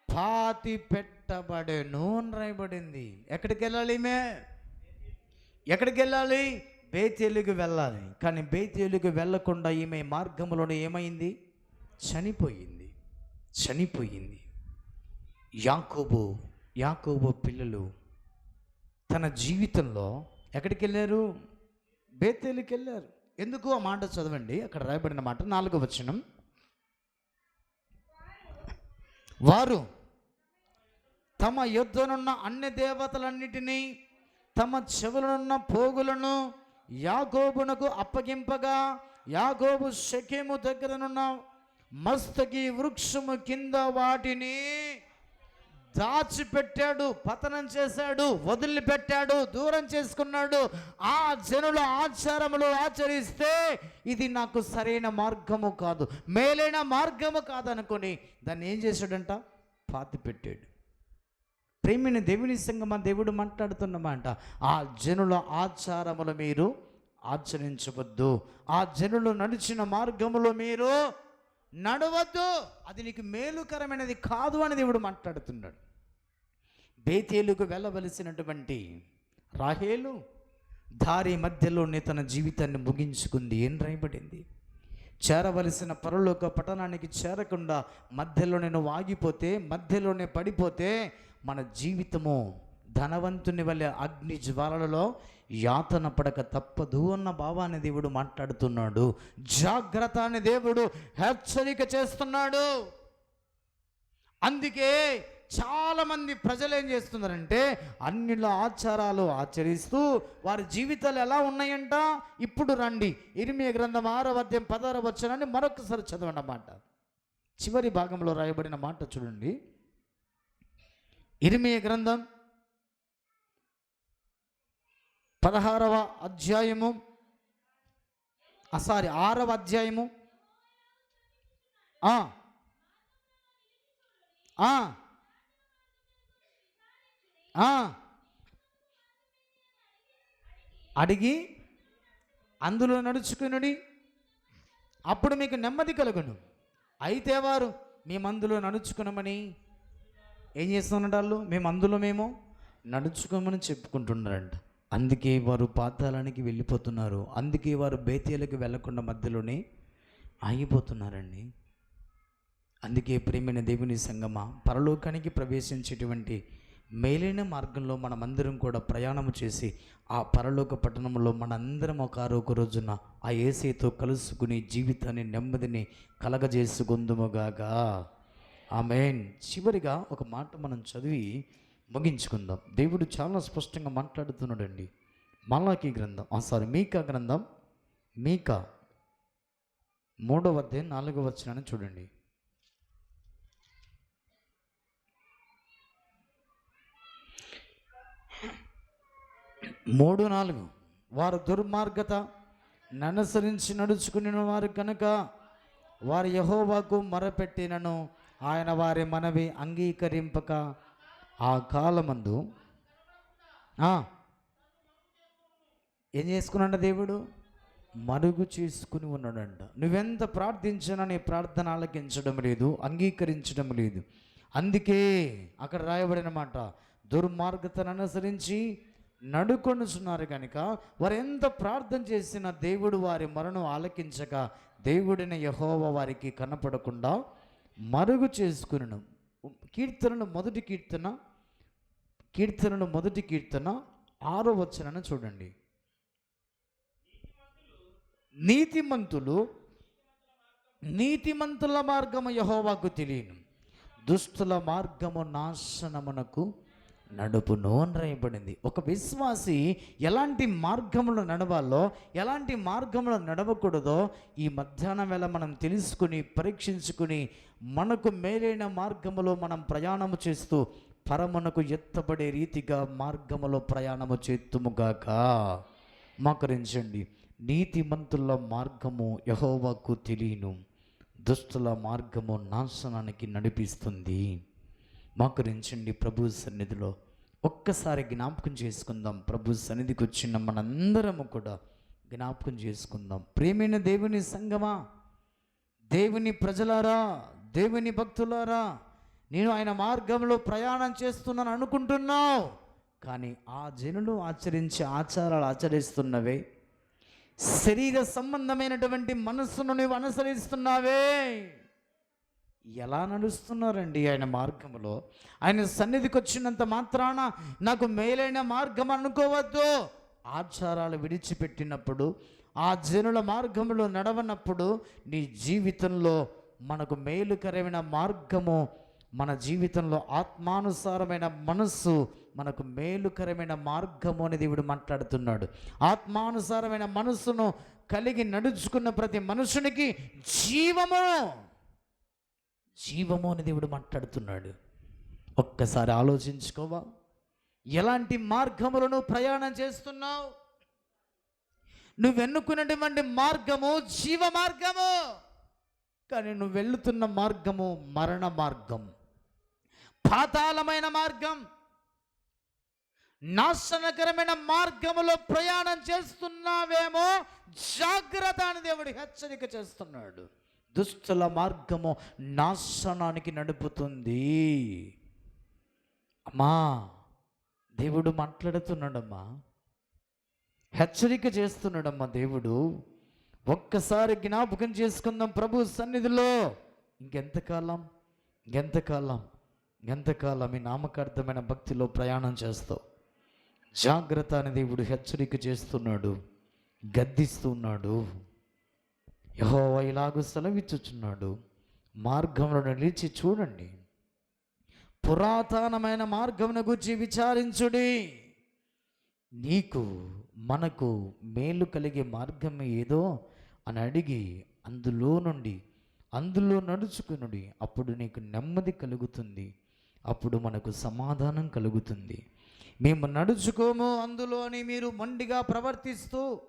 పాతి పెట్టబడెను అని రాయబడింది. ఎక్కడికి వెళ్ళాలి? బేతేలుకి వెళ్ళాలి. కానీ బేతేలుకి వెళ్ళకుండా ఈమె మార్గంలోనే ఏమైంది? చనిపోయింది. యాకోబు పిల్లలు తన జీవితంలో ఎక్కడికి వెళ్ళారు? బేతేలుకి వెళ్ళారు. ఎందుకు? ఆ మాట చదవండి. అక్కడ రాయబడిన మాట 4వ వచనం. వారు తమ యొద్దనున్న అన్ని దేవతలన్నిటినీ తమ చెవులనున్న పోగులను యాకోబునకు అప్పగింపగా యాకోబు షెకెము దగ్గరనున్న మస్తకి వృక్షము కింద వాటిని దాచిపెట్టాడు, పతనం చేశాడు, వదిలిపెట్టాడు, దూరం చేసుకున్నాడు. ఆ జనుల ఆచారములు ఆచరిస్తే ఇది నాకు సరైన మార్గము కాదు, మేలైన మార్గము కాదనుకొని దాన్ని ఏం చేశాడంట? పాతి పెట్టాడు. ప్రేమైన దేవుని సంగమా, దేవుడు మాట్లాడుతున్నమాట. ఆ జనుల ఆచారములు మీరు ఆచరించవద్దు, ఆ జనులు నడిచిన మార్గములో మీరు నడవద్దు, అది నీకు మేలుకరమైనది కాదు అని దేవుడు మాట్లాడుతున్నాడు. బేతేలుకు వెళ్ళవలసినటువంటి రాహేలు దారి మధ్యలోనే తన జీవితాన్ని ముగించుకుంది. ఏం రాయబడింది? చేరవలసిన పరలోక పట్టణానికి చేరకుండా మధ్యలోనే నువ్వు ఆగిపోతే, మధ్యలోనే పడిపోతే మన జీవితము ధనవంతుని వల్ల అగ్ని జ్వాలలలో యాతన పడక తప్పదు అన్న భావాన్ని దేవుడు మాట్లాడుతున్నాడు. జాగ్రత్త అని దేవుడు హెచ్చరిక చేస్తున్నాడు. అందుకే చాలామంది ప్రజలు ఏం చేస్తున్నారంటే అన్నిల ఆచారాలు ఆచరిస్తూ వారి జీవితాలు ఎలా ఉన్నాయంట. ఇప్పుడు రండి, ఇర్మీయా గ్రంథం 6వ అధ్యాయం 16వ వచనాన్ని మరొకసారి చదవండి అన్నమాట. చివరి భాగంలో రాయబడిన మాట చూడండి. ఇర్మీయా గ్రంథం 6వ అధ్యాయము అడిగి అందులో నడుచుకునుడి, అప్పుడు మీకు నెమ్మది కలుగును. అయితే వారు మేము అందులో నడుచుకున్నామని ఏం చేస్తున్నట్టు వాళ్ళు మేము నడుచుకోమని చెప్పుకుంటున్నారంట. అందుకే వారు పాతాళానికి వెళ్ళిపోతున్నారు. అందుకే వారు బేతేలకు వెళ్ళకుండా మధ్యలోనే ఆగిపోతున్నారండి. అందుకే ప్రియమైన దేవుని సంగమా, పరలోకానికి ప్రవేశించేటువంటి మేలైన మార్గంలో మనమందరం కూడా ప్రయాణము చేసి ఆ పరలోక పట్టణంలో మనందరం ఒక రోజున ఆ యేసుతో కలుసుకుని జీవితాన్ని నెమ్మదిని కలగజేసుకుందుముగాక. ఆమేన్. చివరిగా ఒక మాట మనం చదివి ముగించుకుందాం. దేవుడు చాలా స్పష్టంగా మాట్లాడుతున్నాడండి. మీకా గ్రంథం 3వ అధ్యాయం 4వ వచనాన్ని చూడండి. 3:4 వారు దుర్మార్గత ననుసరించి నడుచుకుని వారు కనుక వారు యెహోవాకు మొరపెట్టినను ఆయన వారి మనవి అంగీకరింపక ఆ కాలమందు ఏం చేసుకున్నాడు దేవుడు? మరుగు చేసుకుని ఉన్నాడంట. నువ్వెంత ప్రార్థించినా నీ ప్రార్థన ఆలకించడం లేదు, అంగీకరించడం లేదు. అందుకే అక్కడ రాయబడిన మాట, దుర్మార్గతను అనుసరించి నడుకొనుచున్నారు కనుక వారు ఎంత ప్రార్థన చేసినా దేవుడు వారి మొరను ఆలకించక దేవుడిని యెహోవా వారికి కనపడకుండా మరుగు చేసుకును. కీర్తనలు మొదటి కీర్తన 6వ వచనాన్ని చూడండి. నీతిమంతుల మార్గము యెహోవాకు తెలియను, దుష్టుల మార్గము నాశనమునకు నడుపును అని రాయబడింది. ఒక విశ్వాసి ఎలాంటి మార్గంలో నడవాలో, ఎలాంటి మార్గంలో నడవకూడదో ఈ మధ్యాహ్నం వేళ మనం తెలుసుకుని పరీక్షించుకుని మనకు మేలైన మార్గములో మనం ప్రయాణము చేస్తూ పరమునకు ఎత్తబడే రీతిగా మార్గములో ప్రయాణము చేతుముగాక. మోకరించండి. నీతిమంతుల మార్గము యెహోవాకు తెలియను, దుష్టుల మార్గము నాశనానికి నడిపిస్తుంది. మోకరించండి. ప్రభు సన్నిధిలో ఒక్కసారి జ్ఞాపకం చేసుకుందాం. ప్రభు సన్నిధికి వచ్చిన మనందరము కూడా జ్ఞాపకం చేసుకుందాం. ప్రియమైన దేవుని సంగమా, దేవుని ప్రజలారా, దేవుని భక్తులారా, నేను ఆయన మార్గంలో ప్రయాణం చేస్తున్నాను అనుకుంటున్నావు, కానీ ఆ జనులు ఆచరించే ఆచారాలు ఆచరిస్తున్నవే, శరీర సంబంధమైనటువంటి మనస్సును నువ్వు అనుసరిస్తున్నావే. ఎలా నడుస్తున్నారండి ఆయన మార్గంలో? ఆయన సన్నిధికి వచ్చినంత మాత్రాన నాకు మేలైన మార్గం అనుకోవద్దు. ఆచారాలు విడిచిపెట్టినప్పుడు, ఆ జనుల మార్గంలో నడవనప్పుడు నీ జీవితంలో మనకు మేలుకరమైన మార్గము, మన జీవితంలో ఆత్మానుసారమైన మనస్సు మనకు మేలుకరమైన మార్గము అని దేవుడు మాట్లాడుతున్నాడు. ఆత్మానుసారమైన మనస్సును కలిగి నడుచుకున్న ప్రతి మనుషునికి జీవము అని దేవుడు మాట్లాడుతున్నాడు. ఒక్కసారి ఆలోచించుకోవా, ఎలాంటి మార్గములను ప్రయాణం చేస్తున్నావు? నువ్వు ఎన్నుకున్నటువంటి మార్గము జీవ మార్గము, కానీ నువ్వు వెళుతున్న మార్గము మరణ మార్గం, పాతాళమైన మార్గం, నాశనకరమైన మార్గములో ప్రయాణం చేస్తున్నావేమో, జాగ్రత్త అని దేవుడు హెచ్చరిక చేస్తున్నాడు. దుష్టుల మార్గము నాశనానికి నడుపుతుంది. అమ్మా, దేవుడు మాట్లాడుతున్నాడమ్మా, హెచ్చరిక చేస్తున్నాడమ్మా దేవుడు. ఒక్కసారి జ్ఞాపకం చేసుకుందాం ప్రభు సన్నిధిలో. ఎంతకాలం ఈ నామకార్థమైన భక్తిలో ప్రయాణం చేస్తావు? జాగ్రత్త అని దేవుడు హెచ్చరిక చేస్తున్నాడు, గద్దిస్తున్నాడు. యెహోవా ఇలాగూ సెలవిచ్చుచున్నాడు, మార్గంలో నిలిచి చూడండి, పురాతనమైన మార్గమును గురించి విచారించుడి. నీకు మనకు మేలు కలిగే మార్గం ఏదో అని అడిగి అందులో నడుచుకునుడి. అప్పుడు నీకు నెమ్మది కలుగుతుంది, అప్పుడు మనకు సమాధానం కలుగుతుంది. మేము నడుచుకోము అందులో అని మీరు మొండిగా ప్రవర్తిస్తూ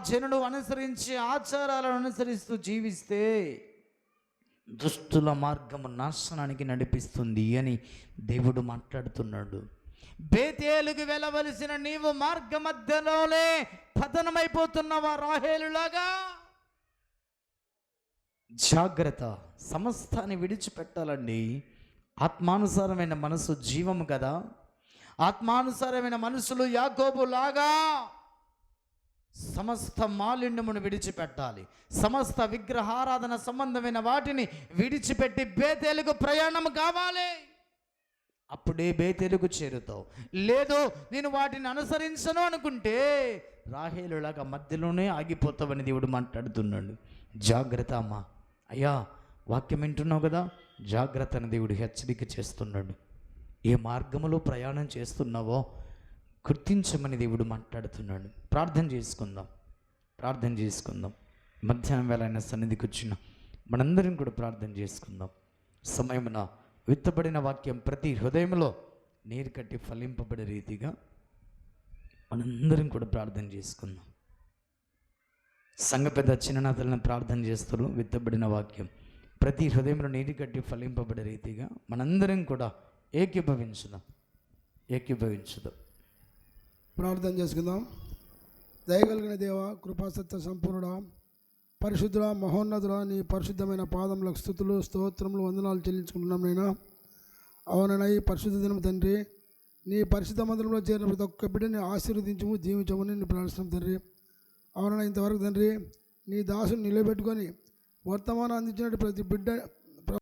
జనులు అనుసరించి ఆచారాలను అనుసరిస్తూ జీవిస్తే దుష్టుల మార్గము నాశనానికి నడిపిస్తుంది అని దేవుడు మాట్లాడుతున్నాడు. బేతేలుకు వెళ్ళవలసిన నీవు మార్గ మధ్యలోనే పతనమైపోతున్నవా రాహేలులాగా? జాగ్రత్త. సమస్తాన్ని విడిచిపెట్టాలండి. ఆత్మానుసారమైన మనసు జీవము కదా. ఆత్మానుసారమైన మనసులు యాకోబు లాగా సమస్త మాలిన్యమును విడిచిపెట్టాలి. సమస్త విగ్రహారాధన సంబంధమైన వాటిని విడిచిపెట్టి బేతేలుకు ప్రయాణం కావాలి. అప్పుడే బేతేలుకు చేరుతావు. లేదు నేను వాటిని అనుసరించను అనుకుంటే రాహేలులాగా మధ్యలోనే ఆగిపోతావని దేవుడు మాట్లాడుతున్నాడు. జాగ్రత్త అమ్మా. అయ్యా, వాక్యం వింటున్నావు కదా, జాగ్రత్త అని దేవుడు హెచ్చరిక చేస్తున్నాడు. ఏ మార్గములో ప్రయాణం చేస్తున్నావో గుర్తించమని దేవుడు మాట్లాడుతున్నాడు. ప్రార్థన చేసుకుందాం. మధ్యాహ్నం వేళ ఆయన సన్నిధికి వచ్చిన మనందరం కూడా ప్రార్థన చేసుకుందాం. సమయమున విత్తబడిన వాక్యం ప్రతి హృదయంలో నీరు కట్టి ఫలింపబడే రీతిగా మనందరం కూడా ప్రార్థన చేసుకుందాం. సంఘ పెద్ద చిన్ననాథలను ప్రార్థన చేస్తారు. విత్తబడిన వాక్యం ప్రతి హృదయంలో నీరు కట్టి ఫలింపబడే రీతిగా మనందరం కూడా ఏకీభవించుదాం. ప్రార్థన చేసుకుందాం. దయగలిగిన దేవ, కృపాసత్య సంపూర్ణుడా, పరిశుద్ధుడా, మహోన్నతుడా, నీ పరిశుద్ధమైన పాదములకు స్తుతులు, స్తోత్రములు, వందనాలు చెల్లించుకుంటున్నాం నైనా. అవునైనా ఈ పరిశుద్ధ దినం తండ్రి, నీ పరిశుద్ధ మందిరంలో చేరిన ప్రతి ఒక్క బిడ్డని ఆశీర్వదించము, దీవించమని నీ ప్రార్థిస్తున్నాం తండ్రి. అవునైనా ఇంతవరకు తండ్రి నీ దాసుని నిలబెట్టుకొని వర్తమానం అందించినట్టు ప్రతి బిడ్డ